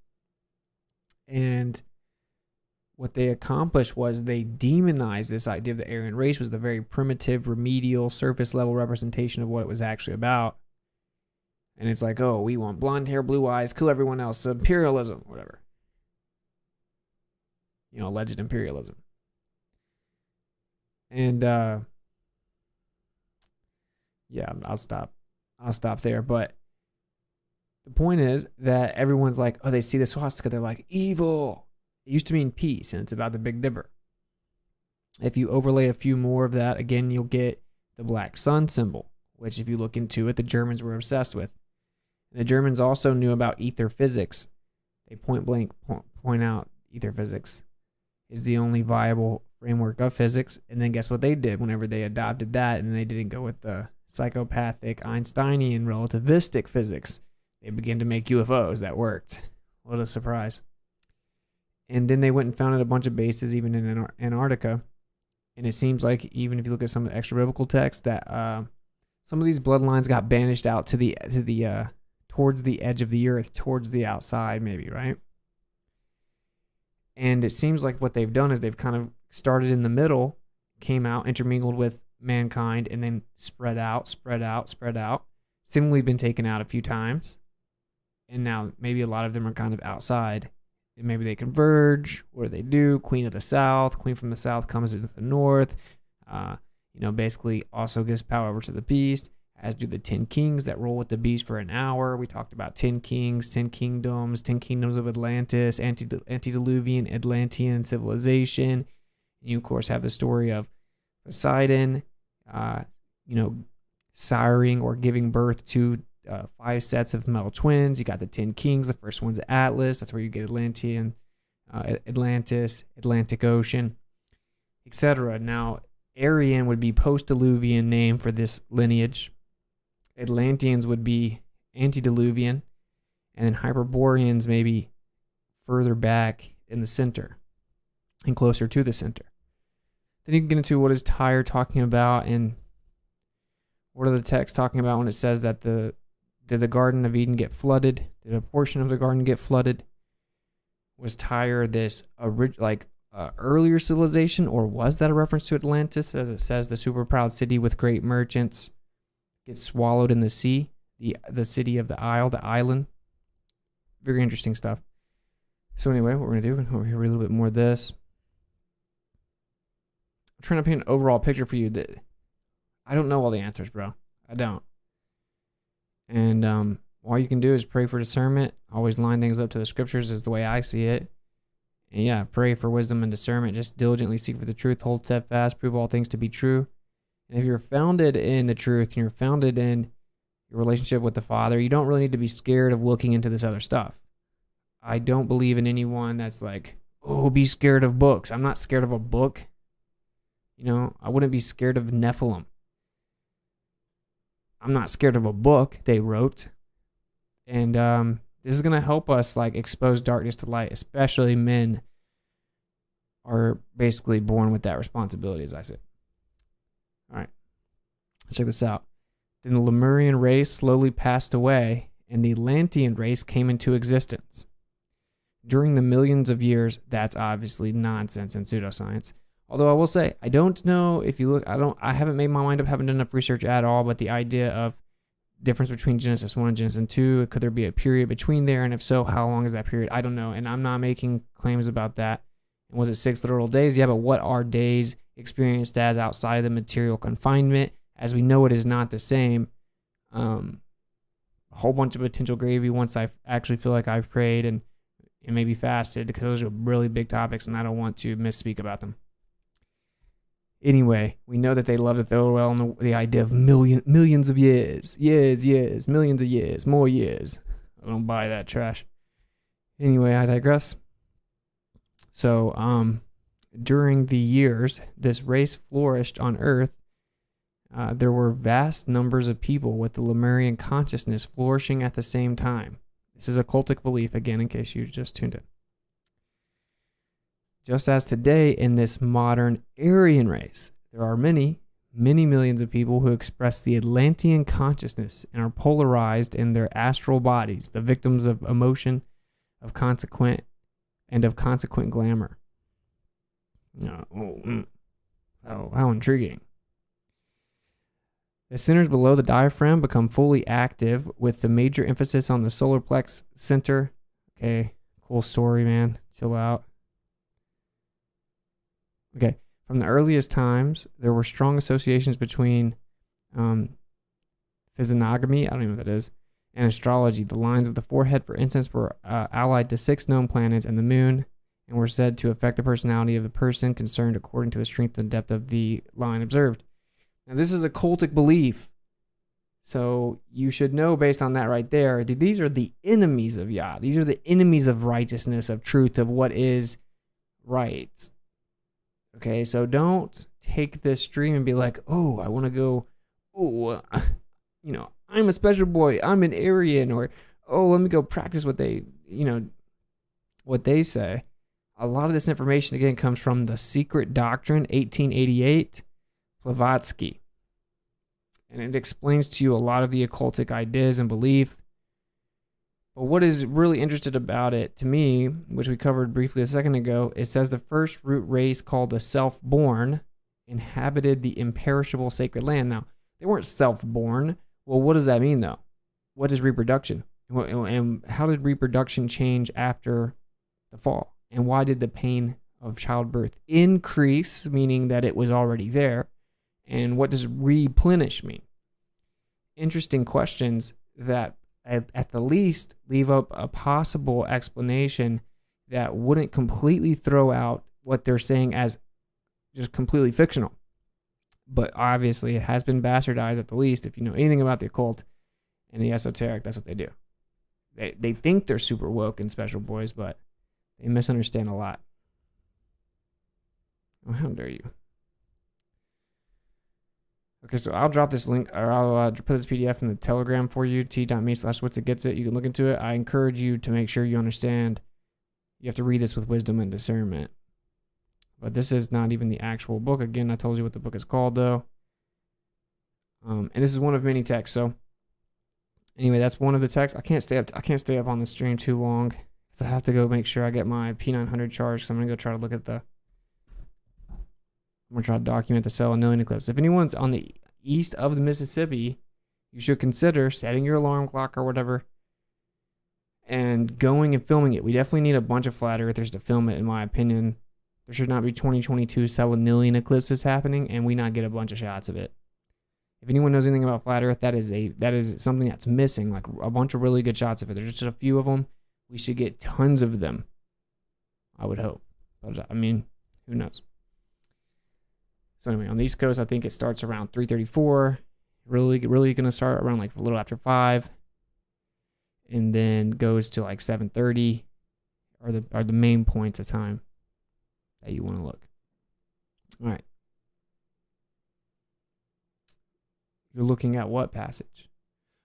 And what they accomplished was they demonized this idea of the Aryan race was the very primitive, remedial, surface level representation of what it was actually about. And it's like, oh, we want blonde hair, blue eyes, kill everyone else, imperialism, whatever. Alleged imperialism. And yeah, I'll stop there. But the point is that everyone's like, oh, they see the swastika, they're like, evil. It used to mean peace, and it's about the Big Dipper. If you overlay a few more of that, again, you'll get the black sun symbol, which if you look into it, the Germans were obsessed with. And the Germans also knew about ether physics. They point blank point out ether physics is the only viable framework of physics. And then guess what they did whenever they adopted that, and they didn't go with the psychopathic Einsteinian relativistic physics. They began to make UFOs that worked. What a surprise. And then they went and founded a bunch of bases even in Antarctica. And it seems like, even if you look at some of the extra biblical texts, that some of these bloodlines got banished out to the towards the edge of the earth, towards the outside, maybe, right? And it seems like what they've done is they've kind of started in the middle, came out, intermingled with mankind, and then spread out. Seemingly been taken out a few times. And now maybe a lot of them are kind of outside. And maybe they converge. What do? Queen of the South. Queen from the South comes into the North. Basically also gives power over to the beast, as do the 10 kings that roll with the beast for an hour. We talked about 10 kings, 10 kingdoms, 10 kingdoms of Atlantis, antediluvian Atlantean civilization. You, of course, have the story of Poseidon, siring or giving birth to 5 sets of male twins. You got the 10 kings. The first one's Atlas. That's where you get Atlantis, Atlantic Ocean, etc. Now, Aryan would be post-diluvian name for this lineage. Atlanteans would be antediluvian, and then Hyperboreans maybe further back in the center and closer to the center. Then you can get into what is Tyre talking about, and what are the texts talking about when it says that did the Garden of Eden get flooded? Did a portion of the garden get flooded? Was Tyre this earlier civilization, or was that a reference to Atlantis, as it says the super proud city with great merchants gets swallowed in the sea, the city of the isle, the island? Very interesting stuff. So anyway, what we're going to do, we're going to read a little bit more of this. I'm trying to paint an overall picture for you. I don't know all the answers, bro. I don't. And All you can do is pray for discernment. Always line things up to the scriptures is the way I see it. And yeah, pray for wisdom and discernment. Just diligently seek for the truth. Hold steadfast. Prove all things to be true. And if you're founded in the truth and you're founded in your relationship with the Father, you don't really need to be scared of looking into this other stuff. I don't believe in anyone that's like, oh, be scared of books. I'm not scared of a book. You know, I wouldn't be scared of Nephilim. I'm not scared of a book they wrote. And this is going to help us like expose darkness to light, especially men are basically born with that responsibility, as I said. All right, check this out. Then the Lemurian race slowly passed away, and the Atlantean race came into existence. During the millions of years, that's obviously nonsense and pseudoscience. Although I will say, I don't know if you look, I haven't made my mind up, haven't done enough research at all, but the idea of difference between Genesis 1 and Genesis 2, could there be a period between there? And if so, how long is that period? I don't know. And I'm not making claims about that. And was it 6 literal days? Yeah, but what are days experienced as outside of the material confinement? As we know, it is not the same. A whole bunch of potential gravy once I actually feel like I've prayed and maybe fasted, because those are really big topics and I don't want to misspeak about them. Anyway, we know that they love to throw around the idea of millions of years, millions of years, more years. I don't buy that trash. Anyway, I digress. So, during the years this race flourished on Earth, there were vast numbers of people with the Lemurian consciousness flourishing at the same time. This is a cultic belief, again, in case you just tuned in. Just as today in this modern Aryan race, there are many, many millions of people who express the Atlantean consciousness and are polarized in their astral bodies, the victims of emotion, of consequent glamour. How intriguing. The centers below the diaphragm become fully active with the major emphasis on the solar plex center. Okay, cool story, man. Chill out. Okay, from the earliest times, there were strong associations between physiognomy, I don't even know what that is, and astrology. The lines of the forehead, for instance, were allied to 6 known planets and the moon, and were said to affect the personality of the person concerned according to the strength and depth of the line observed. Now, this is a cultic belief, so you should know based on that right there, these are the enemies of Yah. These are the enemies of righteousness, of truth, of what is right. Okay, so don't take this stream and be like, oh, I want to go, I'm a special boy, I'm an Aryan, or, oh, let me go practice what they say. A lot of this information, again, comes from The Secret Doctrine, 1888, Blavatsky. And it explains to you a lot of the occultic ideas and belief. But what is really interesting about it to me, which we covered briefly a second ago, it says the first root race called the self-born inhabited the imperishable sacred land. Now, they weren't self-born. Well, what does that mean, though? What is reproduction? And how did reproduction change after the fall? And why did the pain of childbirth increase, meaning that it was already there? And what does replenish mean? Interesting questions that at the least leave up a possible explanation that wouldn't completely throw out what they're saying as just completely fictional. But obviously it has been bastardized at the least. If you know anything about the occult and the esoteric, that's what they do. They think they're super woke and special boys, but they misunderstand a lot. Oh, how dare you. Okay, so I'll drop this link, or I'll put this PDF in the Telegram for you, t.me/WitsitGetsIt. You can look into it. I encourage you to make sure you understand. You have to read this with wisdom and discernment. But this is not even the actual book. Again, I told you what the book is called, though. And this is one of many texts. So anyway, that's one of the texts. I can't stay up on the stream too long, because I have to go make sure I get my P900 charged. So I'm gonna go try to look at I'm going to try to document the selenium eclipse. If anyone's on the east of the Mississippi, you should consider setting your alarm clock or whatever and going and filming it. We definitely need a bunch of flat earthers to film it, in my opinion. There should not be 2022 selenium eclipses happening and we not get a bunch of shots of it. If anyone knows anything about flat Earth, that is something that's missing. Like a bunch of really good shots of it. There's just a few of them. We should get tons of them. I would hope, but I mean, who knows? So anyway, on the East Coast, I think it starts around 3:34. Really going to start around like a little after 5, and then goes to like 7:30. Are the main points of time that you want to look. All right. You're looking at what passage?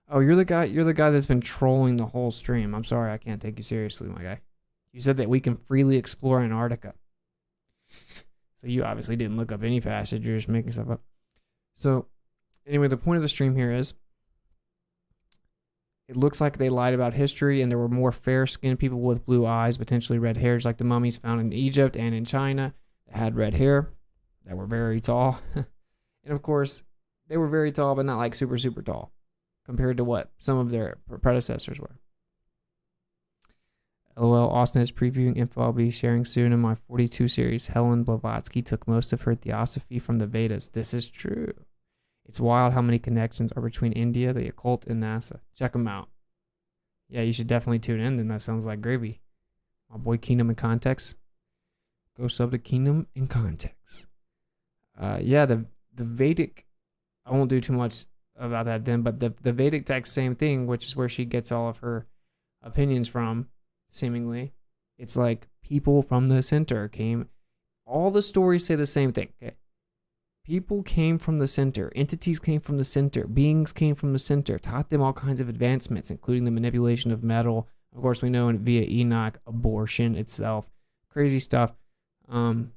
Oh, you're the guy that's been trolling the whole stream. I'm sorry, I can't take you seriously, my guy. You said that we can freely explore Antarctica. So you obviously didn't look up any passage. You're just making stuff up. So anyway, the point of the stream here is it looks like they lied about history, and there were more fair-skinned people with blue eyes, potentially red hairs, like the mummies found in Egypt and in China that had red hair, that were very tall. And of course, they were very tall, but not like super, super tall compared to what some of their predecessors were. LOL, Austin is previewing info I'll be sharing soon in my 42 series. Helen Blavatsky took most of her theosophy from the Vedas. This is true. It's wild how many connections are between India, the occult, and NASA. Check them out. Yeah, you should definitely tune in, then. That sounds like gravy. My boy Kingdom in Context. Go sub to Kingdom in Context. Yeah, the Vedic, I won't do too much about that then, but the Vedic text, same thing, which is where she gets all of her opinions from, seemingly. It's like people from the center came. All the stories say the same thing, okay? People came from the center. Entities came from the center. Beings came from the center. Taught them all kinds of advancements, including the manipulation of metal. Of course, we know via Enoch, abortion itself. Crazy stuff. All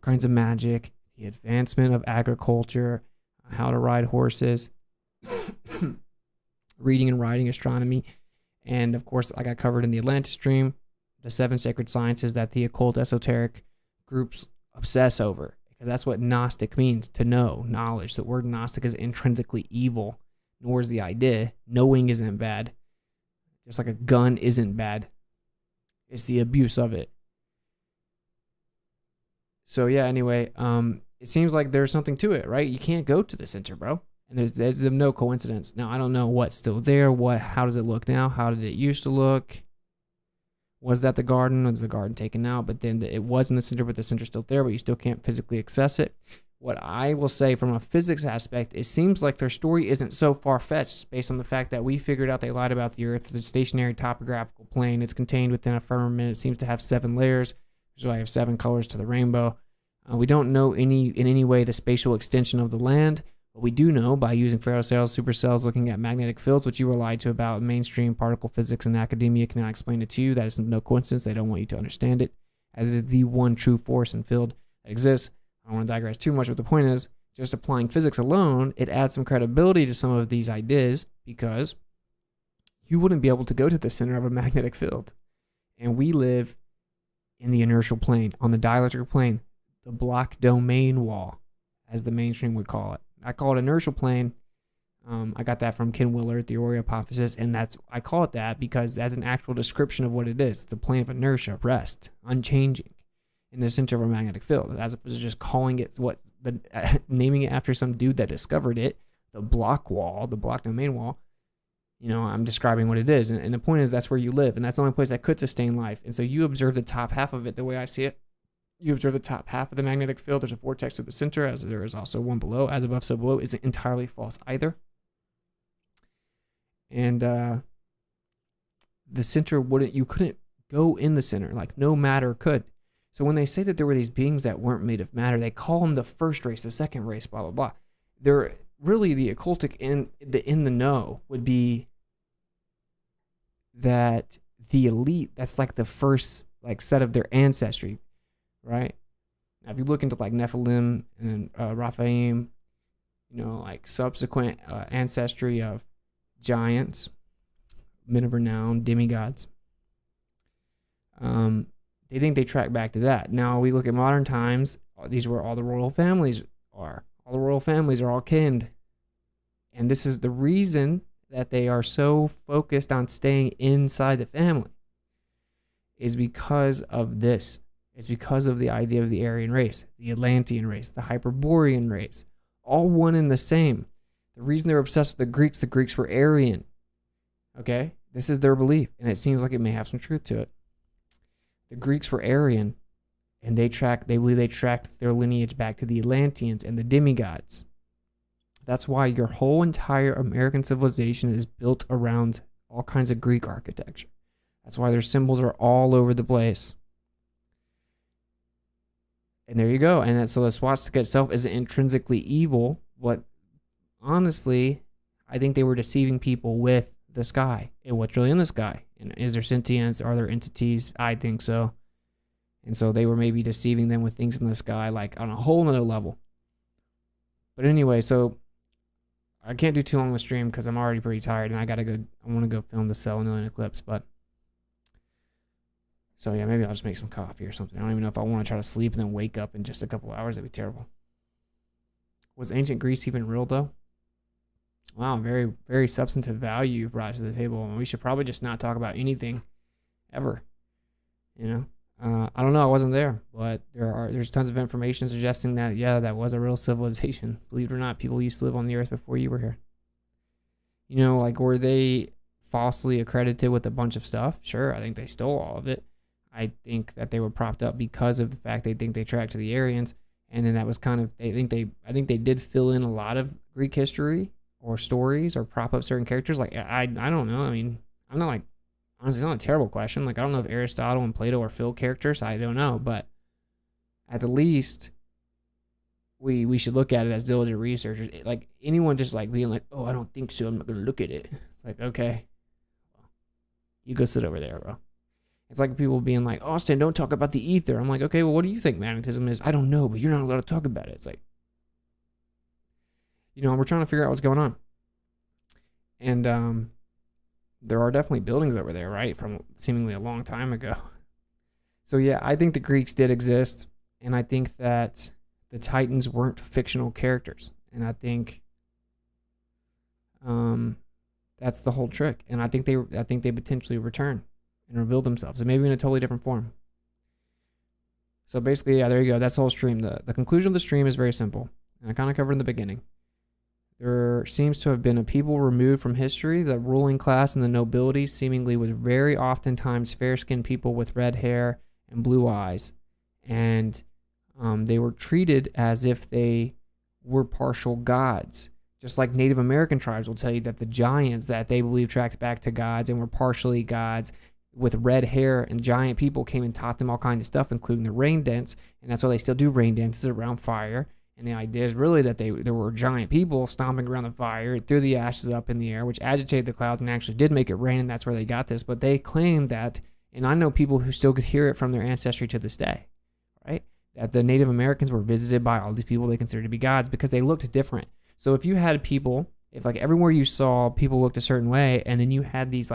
kinds of magic. The advancement of agriculture. How to ride horses. Reading and writing, astronomy. And, of course, like I covered in the Atlantis stream, the 7 sacred sciences that the occult esoteric groups obsess over. Because that's what Gnostic means, to know, knowledge. The word Gnostic is intrinsically evil, nor is the idea. Knowing isn't bad. Just like a gun isn't bad. It's the abuse of it. So yeah, anyway, it seems like there's something to it, right? You can't go to the center, bro. And there's no coincidence. Now, I don't know what's still there. How does it look now? How did it used to look? Was that the garden? Was the garden taken out? But then it was in the center, but the center's still there, but you still can't physically access it. What I will say from a physics aspect, it seems like their story isn't so far-fetched based on the fact that we figured out they lied about the Earth. It's a stationary topographical plane. It's contained within a firmament. It seems to have 7 layers. So I have 7 colors to the rainbow. We don't know in any way the spatial extension of the land. But we do know by using ferrocells, supercells, looking at magnetic fields, which you were lied to about. Mainstream particle physics and academia cannot explain it to you. That is no coincidence. They don't want you to understand it, as is the one true force and field that exists. I don't want to digress too much, but the point is, just applying physics alone, it adds some credibility to some of these ideas, because you wouldn't be able to go to the center of a magnetic field. And we live in the inertial plane, on the dielectric plane, the block domain wall, as the mainstream would call it. I call it inertial plane. I got that from Ken Willard, the Ori hypothesis, and I call it that because that's an actual description of what it is. It's a plane of inertia, rest, unchanging, in the center of a magnetic field, as opposed to just calling it naming it after some dude that discovered it, the block wall, the block domain wall. You know, I'm describing what it is, and the point is that's where you live, and that's the only place that could sustain life. And so you observe the top half of it the way I see it. You observe the top half of the magnetic field. There's a vortex at the center, as there is also one below. As above, so below isn't entirely false either. And the center you couldn't go in the center. Like, no matter could. So when they say that there were these beings that weren't made of matter, they call them the first race, the second race, blah, blah, blah. They're really the occultic in the know would be that the elite, that's like the first set of their ancestry. Right? Now, if you look into Nephilim and Raphaim, subsequent ancestry of giants, men of renown, demigods, they think they track back to that. Now, we look at modern times, these are where all the royal families are. All the royal families are all kinned. And this is the reason that they are so focused on staying inside the family, is because of this. It's because of the idea of the Aryan race, the Atlantean race, the Hyperborean race. all one and the same. The reason they're obsessed with the Greeks were Aryan. Okay? This is their belief, and it seems like it may have some truth to it. The Greeks were Aryan, and they believe they tracked their lineage back to the Atlanteans and the demigods. That's why your whole entire American civilization is built around all kinds of Greek architecture. That's why their symbols are all over the place. And there you go. And so the swastika itself isn't intrinsically evil, but honestly, I think they were deceiving people with the sky and what's really in the sky. And is there sentience? Are there entities? I think so. And so they were maybe deceiving them with things in the sky, like on a whole nother level. But anyway, so I can't do too long of a stream because I'm already pretty tired, and I want to go film the Selenian eclipse. But so yeah, maybe I'll just make some coffee or something. I don't even know if I want to try to sleep and then wake up in just a couple hours. That'd be terrible. Was ancient Greece even real though? Wow, very, very substantive value you've brought to the table, and we should probably just not talk about anything ever. You know, I don't know. I wasn't there, but there's tons of information suggesting that that was a real civilization. Believe it or not, people used to live on the earth before you were here. You know, like, were they falsely accredited with a bunch of stuff? Sure, I think they stole all of it. I think that they were propped up because of the fact they think they tracked to the Aryans, and then that was kind of I think they did fill in a lot of Greek history or stories or prop up certain characters. Like I don't know. I mean, I'm not like, honestly, it's not a terrible question. Like, I don't know if Aristotle and Plato are filled characters. I don't know, but at the least, we should look at it as diligent researchers. Like, anyone just like being like, oh, I don't think so, I'm not gonna look at it. It's like, okay, you go sit over there, bro. It's like people being like, Austin, don't talk about the ether. I'm like, okay, well, what do you think magnetism is? I don't know, but you're not allowed to talk about it. It's like, you know, we're trying to figure out what's going on. And there are definitely buildings over there, right, from seemingly a long time ago. So yeah, I think the Greeks did exist, and I think that the Titans weren't fictional characters, and I think that's the whole trick. And I think they potentially return and reveal themselves, and maybe in a totally different form. So basically, yeah, there you go. That's the whole stream. The conclusion of the stream is very simple, and I kind of covered in the beginning. There seems to have been a people removed from history. The ruling class and the nobility seemingly was very oftentimes fair-skinned people with red hair and blue eyes. And they were treated as if they were partial gods. Just like Native American tribes will tell you that the giants that they believe tracked back to gods and were partially gods with red hair and giant people came and taught them all kinds of stuff, including the rain dance. And that's why they still do rain dances around fire. And the idea is really that there were giant people stomping around the fire, threw the ashes up in the air, which agitated the clouds and actually did make it rain, and that's where they got this. But they claimed that, and I know people who still could hear it from their ancestry to this day, right? That the Native Americans were visited by all these people they considered to be gods because they looked different. So if you had people, if like everywhere you saw people looked a certain way, and then you had these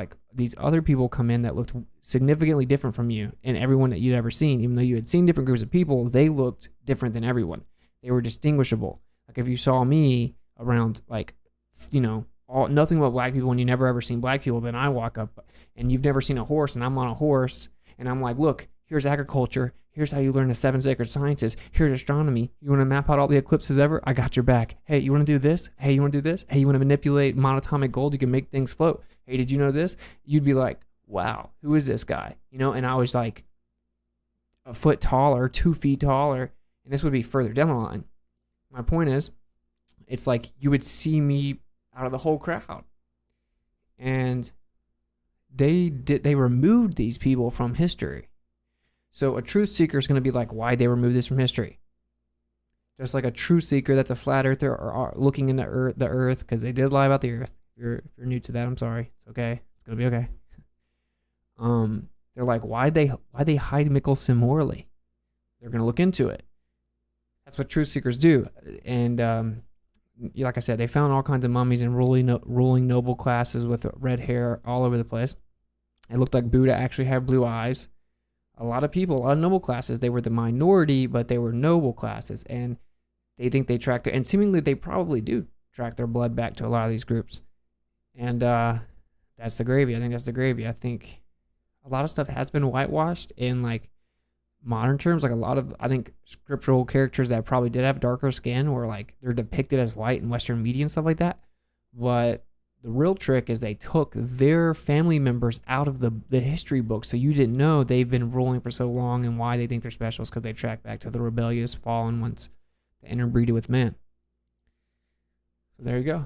other people come in that looked significantly different from you and everyone that you'd ever seen, even though you had seen different groups of people, they looked different than everyone. They were distinguishable. Like if you saw me around, like, you know, nothing but black people, and you never ever seen black people, then I walk up and you've never seen a horse, and I'm on a horse, and I'm like, look, here's agriculture. Here's how you learn the 7 sacred sciences. Here's astronomy. You want to map out all the eclipses ever? I got your back. Hey, you want to do this? Hey, you want to do this? Hey, you want to manipulate monatomic gold? You can make things float. Hey, did you know this? You'd be like, wow, who is this guy? You know, and I was like a foot taller, 2 feet taller. And this would be further down the line. My point is, it's like you would see me out of the whole crowd. And they removed these people from history. So a truth seeker is going to be like, why they remove this from history? Just like a truth seeker that's a flat earther or looking into the earth, because they did lie about the earth. If you're new to that, I'm sorry. It's okay. It's going to be okay. They're like, why they hide Mickelson morally? They're going to look into it. That's what truth seekers do. And like I said, they found all kinds of mummies and ruling noble classes with red hair all over the place. It looked like Buddha actually had blue eyes. A lot of noble classes, they were the minority, but they were noble classes. And they think they track and seemingly they probably do track their blood back to a lot of these groups. And that's the gravy. I think that's the gravy. I think a lot of stuff has been whitewashed, and like modern terms, like a lot of, I think, scriptural characters that probably did have darker skin, or like they're depicted as white in Western media and stuff like that. But the real trick is they took their family members out of the history books, so you didn't know they've been ruling for so long, and why they think they're special is because they track back to the rebellious fallen ones that interbreeded with man. So there you go.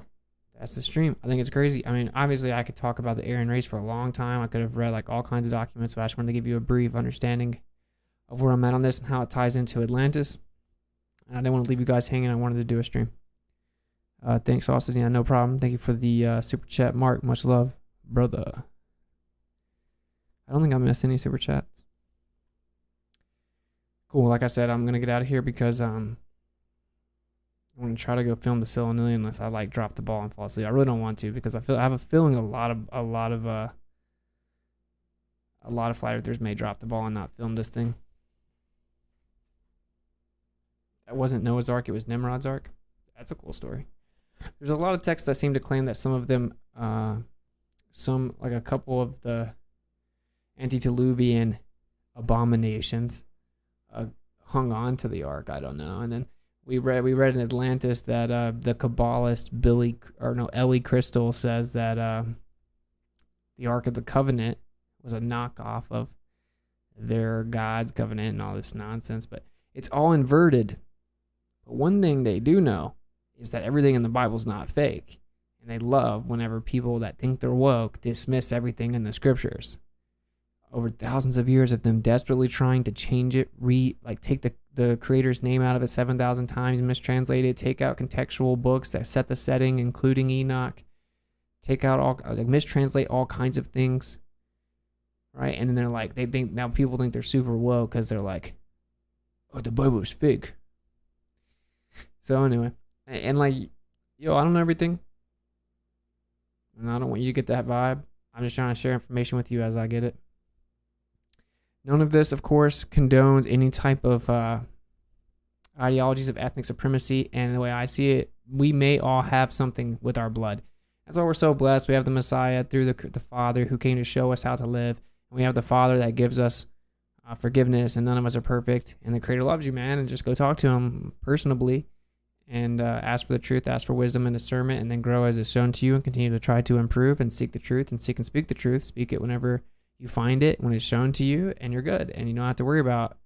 That's the stream. I think it's crazy. I mean, obviously, I could talk about the Aryan race for a long time. I could have read like all kinds of documents, but I just wanted to give you a brief understanding of where I'm at on this and how it ties into Atlantis. And I didn't want to leave you guys hanging. I wanted to do a stream. Thanks, Austin. Yeah, no problem. Thank you for the super chat, Mark. Much love, brother. I don't think I missed any super chats. Cool. Like I said, I'm gonna get out of here because I want to try to go film the Silmarillion unless I like drop the ball and fall asleep. I really don't want to because I have a feeling a lot of flat earthers may drop the ball and not film this thing. That wasn't Noah's Ark, it was Nimrod's Ark. That's a cool story. There's a lot of texts that seem to claim that some of them, like a couple of the antediluvian abominations hung on to the Ark. I don't know. And then we read in Atlantis that the Kabbalist Ellie Crystal says that the Ark of the Covenant was a knockoff of their God's covenant and all this nonsense. But it's all inverted. But one thing they do know is that everything in the Bible is not fake. And they love whenever people that think they're woke dismiss everything in the scriptures. Over thousands of years of them desperately trying to change it, take the creator's name out of it 7,000 times, mistranslate it, take out contextual books that set the setting, including Enoch, mistranslate all kinds of things, right? And then they're like, now people think they're super woke because they're like, oh, the Bible is fake. So anyway, and like, yo, I don't know everything, and I don't want you to get that vibe. I'm just trying to share information with you as I get it. None of this, of course, condones any type of ideologies of ethnic supremacy, and the way I see it, we may all have something with our blood. That's why we're so blessed. We have the Messiah through the Father who came to show us how to live. And we have the Father that gives us forgiveness, and none of us are perfect. And the Creator loves you, man, and just go talk to Him personally and ask for the truth, ask for wisdom and discernment, and then grow as is shown to you and continue to try to improve and seek the truth and seek and speak the truth. Speak it whenever you find it, when it's shown to you, and you're good. And you don't have to worry about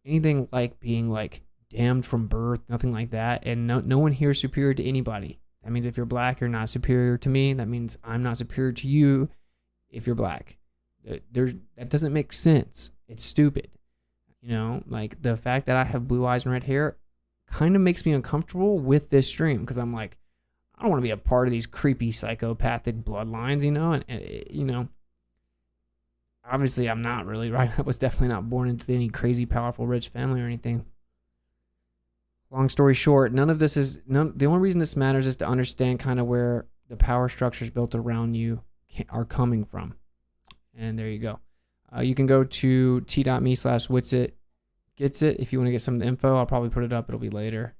anything like being like damned from birth, nothing like that. And no one here is superior to anybody. That means if you're black, you're not superior to me. That means I'm not superior to you if you're black. That doesn't make sense. It's stupid. You know, like the fact that I have blue eyes and red hair kind of makes me uncomfortable with this stream because I'm like, I don't want to be a part of these creepy psychopathic bloodlines, you know, and you know, obviously I'm not really, right? I was definitely not born into any crazy, powerful, rich family or anything. Long story short, none of this is, the only reason this matters is to understand kind of where the power structures built around you are coming from. And there you go. You can go to t.me/WitsitGetsIt if you want to get some of the info. I'll probably put it up. It'll be later.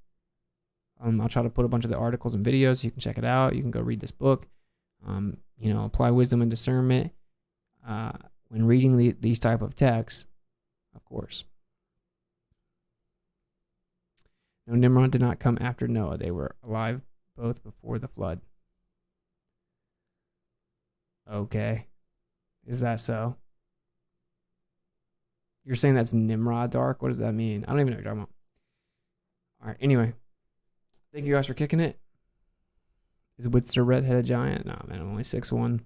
I'll try to put a bunch of the articles and videos so you can check it out. You can go read this book. You know, apply wisdom and discernment when reading these type of texts, of course. No, Nimrod did not come after Noah. They were alive both before the flood. Okay. Is that so? You're saying that's Nimrod's Ark? What does that mean? I don't even know what you're talking about. All right, anyway. Thank you guys for kicking it. Is Witsit a red-headed giant? No, man, I'm only 6'1".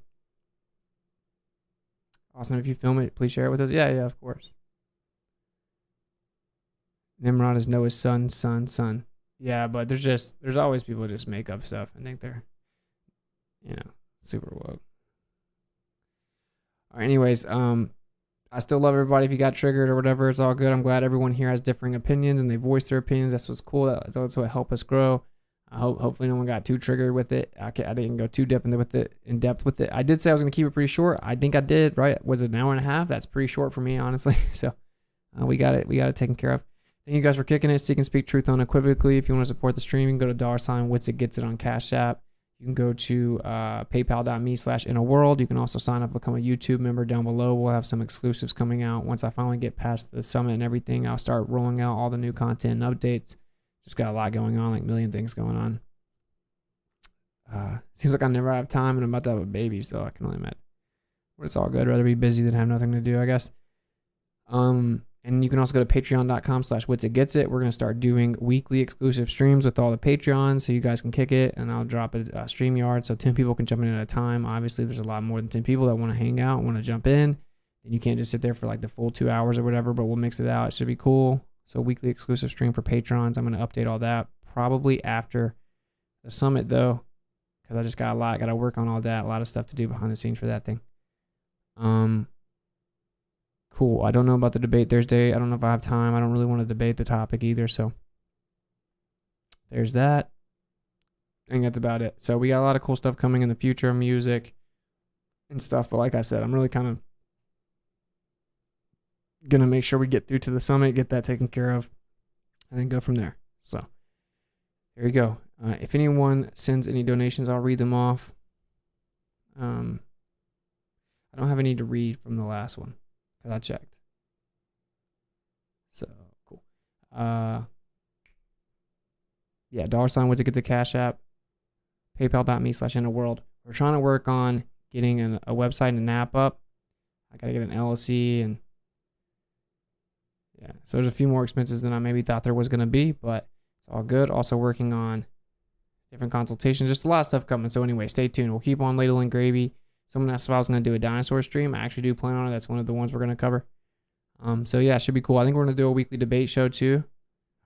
Awesome. If you film it, please share it with us. Yeah, of course. Nimrod is Noah's son. Yeah, but there's always people who just make up stuff and think they're, you know, super woke. All right, anyways, I still love everybody. If you got triggered or whatever, it's all good. I'm glad everyone here has differing opinions and they voice their opinions. That's what's cool. That's what helped us grow. Hopefully no one got too triggered with it. I didn't go too in depth with it. I did say I was going to keep it pretty short. I think I did, right? Was it an hour and a half? That's pretty short for me, honestly. So we got it taken care of. Thank you guys for kicking it. Seek and speak truth unequivocally. If you want to support the stream, you can go to $WitsitGetsIt on Cash App. You can go to paypal.me/innerworld. You can also sign up, become a YouTube member down below. We'll have some exclusives coming out. Once I finally get past the summit and everything, I'll start rolling out all the new content and updates. Just got a lot going on, like a million things going on. Seems like I never have time, and I'm about to have a baby, so I can only imagine. But it's all good. I'd rather be busy than have nothing to do, I guess. And you can also go to patreon.com/WitsitGetsIt. We're going to start doing weekly exclusive streams with all the Patreons, so you guys can kick it, and I'll drop a StreamYard so 10 people can jump in at a time. Obviously, there's a lot more than 10 people that want to hang out, want to jump in, and you can't just sit there for like the full 2 hours or whatever, but we'll mix it out. It should be cool. So weekly exclusive stream for Patrons. I'm going to update all that probably after the summit, though, because I just got to work on all that. A lot of stuff to do behind the scenes for that thing. Cool. I don't know about the debate Thursday. I don't know if I have time. I don't really want to debate the topic either. So there's that. I think that's about it. So we got a lot of cool stuff coming in the future, music and stuff. But like I said, I'm really kind of going to make sure we get through to the summit, get that taken care of, and then go from there. So there you go. If anyone sends any donations, I'll read them off. I don't have any to read from the last one. I checked. So cool. Yeah, $WitsitGetsIt Cash App, paypal.me/innerworld. We're trying to work on getting a website and an app up. I gotta get an LLC, and yeah, so there's a few more expenses than I maybe thought there was gonna be, but it's all good. Also working on different consultations, just a lot of stuff coming. So anyway, stay tuned. We'll keep on ladling gravy. Someone asked if I was going to do a dinosaur stream. I actually do plan on it. That's one of the ones we're going to cover. So yeah, it should be cool. I think we're going to do a weekly debate show too,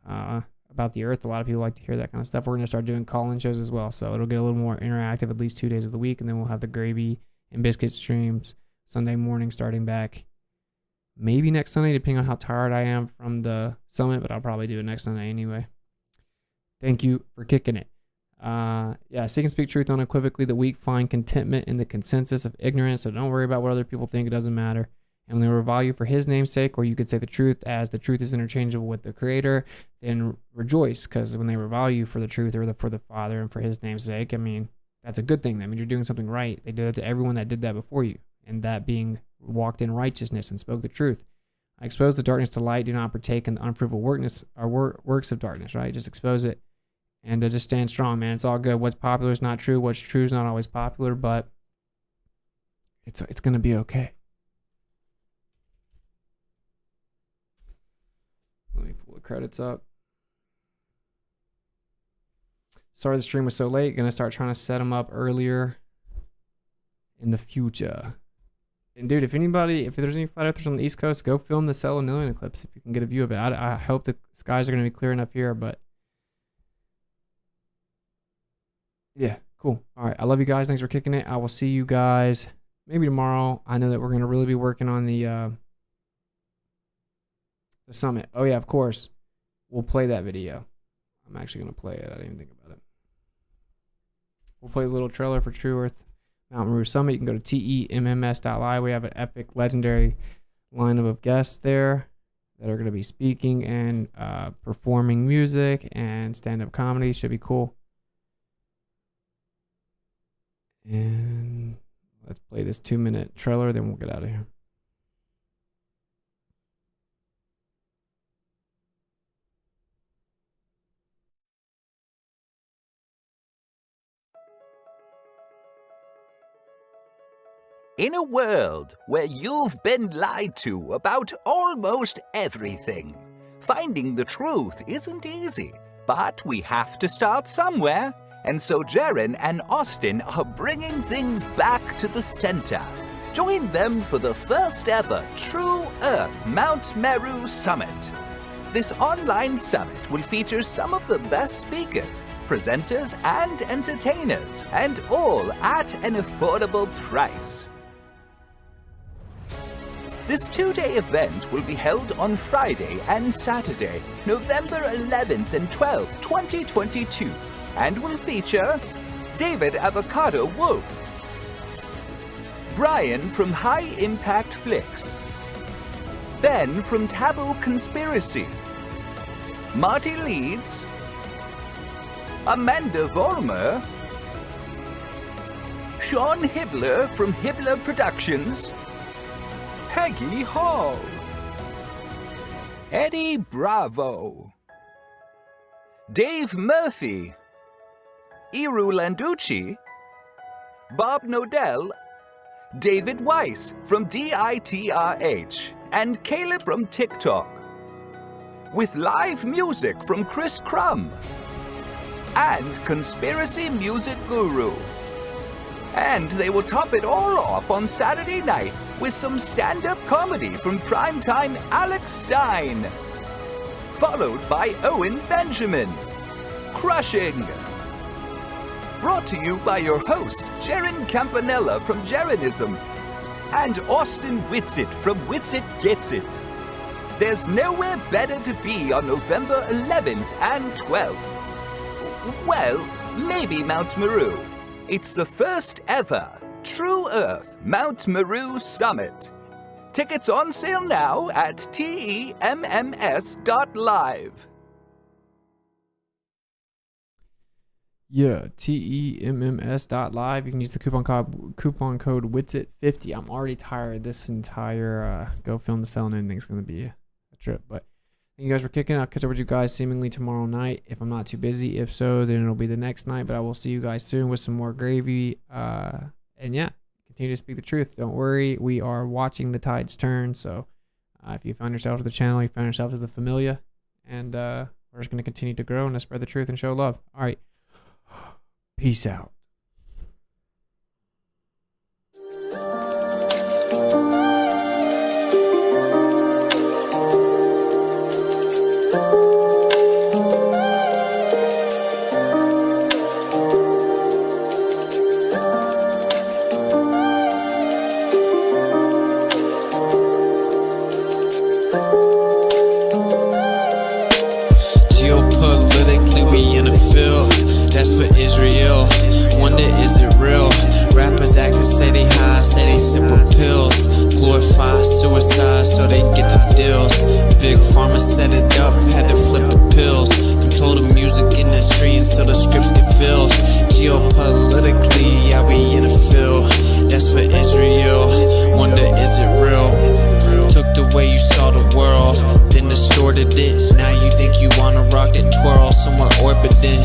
about the Earth. A lot of people like to hear that kind of stuff. We're going to start doing call-in shows as well. So it'll get a little more interactive at least 2 days of the week. And then we'll have the gravy and biscuit streams Sunday morning starting back. Maybe next Sunday, depending on how tired I am from the summit, but I'll probably do it next Sunday anyway. Thank you for kicking it. Yeah, seek and speak truth unequivocally. The weak find contentment in the consensus of ignorance. So don't worry about what other people think. It doesn't matter. And when they revile you for his name's sake, or you could say the truth, as the truth is interchangeable with the Creator, then rejoice, because when they revile you for the truth or for the Father and for his name's sake, I mean, that's a good thing. That means you're doing something right. They did it to everyone that did that before you, and that being walked in righteousness and spoke the truth. I expose the darkness to light. Do not partake in the unfruitful works of darkness, right? Just expose it. And just stand strong, man. It's all good. What's popular is not true. What's true is not always popular, but it's going to be okay. Let me pull the credits up. Sorry the stream was so late. Going to start trying to set them up earlier in the future. And dude, if there's any flat earthers on the East Coast, go film the Selenilian eclipse if you can get a view of it. I hope the skies are going to be clear enough here, but yeah, cool. All right. I love you guys. Thanks for kicking it. I will see you guys maybe tomorrow. I know that we're going to really be working on the summit. Oh, yeah, of course. We'll play that video. I'm actually going to play it. I didn't even think about it. We'll play a little trailer for True Earth Mountain Rouge Summit. You can go to temms.live. We have an epic, legendary lineup of guests there that are going to be speaking and performing music and stand-up comedy. Should be cool. And let's play this 2-minute trailer, then we'll get out of here. In a world where you've been lied to about almost everything, finding the truth isn't easy, but we have to start somewhere. And so Jaren and Austin are bringing things back to the center. Join them for the first ever True Earth Mount Meru Summit. This online summit will feature some of the best speakers, presenters, and entertainers, and all at an affordable price. This 2-day event will be held on Friday and Saturday, November 11th and 12th, 2022. And will feature David Avocado Wolf, Brian from High Impact Flicks, Ben from Taboo Conspiracy, Marty Leeds, Amanda Vollmer, Sean Hibbler from Hibbler Productions, Peggy Hall, Eddie Bravo, Dave Murphy, Iru Landucci, Bob Nodell, David Weiss from DITRH, and Caleb from TikTok. With live music from Chris Crum and Conspiracy Music Guru. And they will top it all off on Saturday night with some stand-up comedy from primetime Alex Stein, followed by Owen Benjamin. Crushing! Brought to you by your host, Jaron Campanella from Jaronism, and Austin Witsit from WitsitGetsIt. There's nowhere better to be on November 11th and 12th. Well, maybe Mount Meru. It's the first ever True Earth Mount Meru Summit. Tickets on sale now at temms.live. Yeah, temms.live. You can use the coupon code WITSIT50. I'm already tired. This entire go film to selling anything is going to be a trip. But thank you guys for kicking. I'll catch up with you guys seemingly tomorrow night if I'm not too busy. If so, then it'll be the next night. But I will see you guys soon with some more gravy. And yeah, continue to speak the truth. Don't worry. We are watching the tides turn. So if you found yourself to the channel, you found yourself to the familia. And we're just going to continue to grow and to spread the truth and show love. All right. Peace out. Geopolitically, we in a field that's for Israel. Wonder, is it real? Rappers act to say they high, say they simple pills. Glorify suicide so they get the deals. Big pharma set it up, had to flip the pills. Control the music industry until the scripts get filled. Geopolitically, yeah, we in a field that's for Israel. Wonder, is it real? Took the way you saw the world, then distorted it. Now you think you wanna rock that twirl, somewhere orbiting.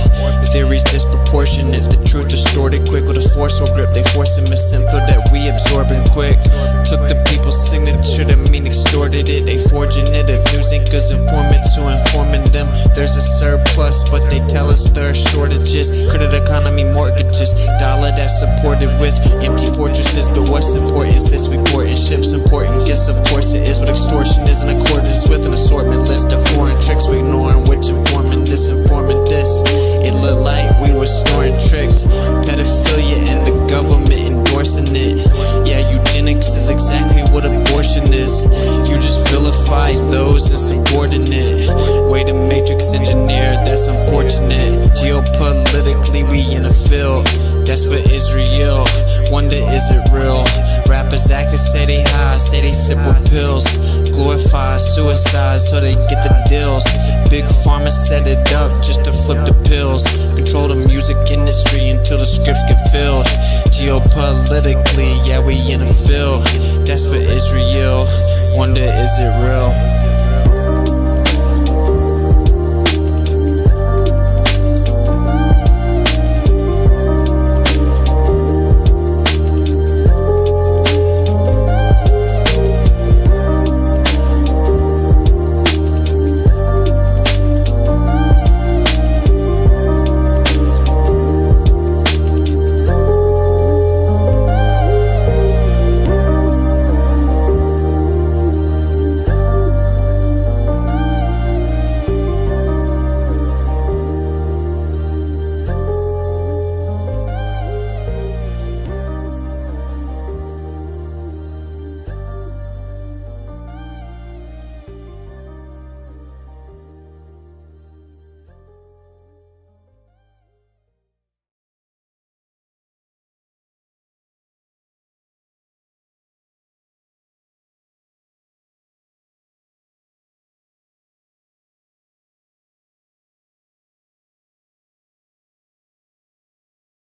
Theories disproportionate, the truth distorted quick with a forceful grip. They force a misinfo that we absorbing quick. Took the people's signature, the mean extorted it. They forging it, if news anchors informants who informing them. There's a surplus, but they tell us there are shortages. Credit economy mortgages, dollar that's supported with empty fortresses. But what's important is this, we porting ships important. Yes, of course it is, what extortion is in accordance with an assortment list of foreign tricks we ignoring, which informing this, informing this. It looked like we were snoring tricked. Pedophilia and the government endorsing it. Yeah, eugenics is exactly what abortion is. You just vilify those insubordinate. Way to matrix engineer, that's unfortunate. Geopolitically, we in a field that's for Israel. Wonder, is it real? Rappers act to say they high, say they simple pills. Glorify suicide so they get the deals. Big pharma set it up just to flip the pills. Control the music industry until the scripts get filled. Geopolitically, yeah, we in a field that's for Israel. Wonder, is it real?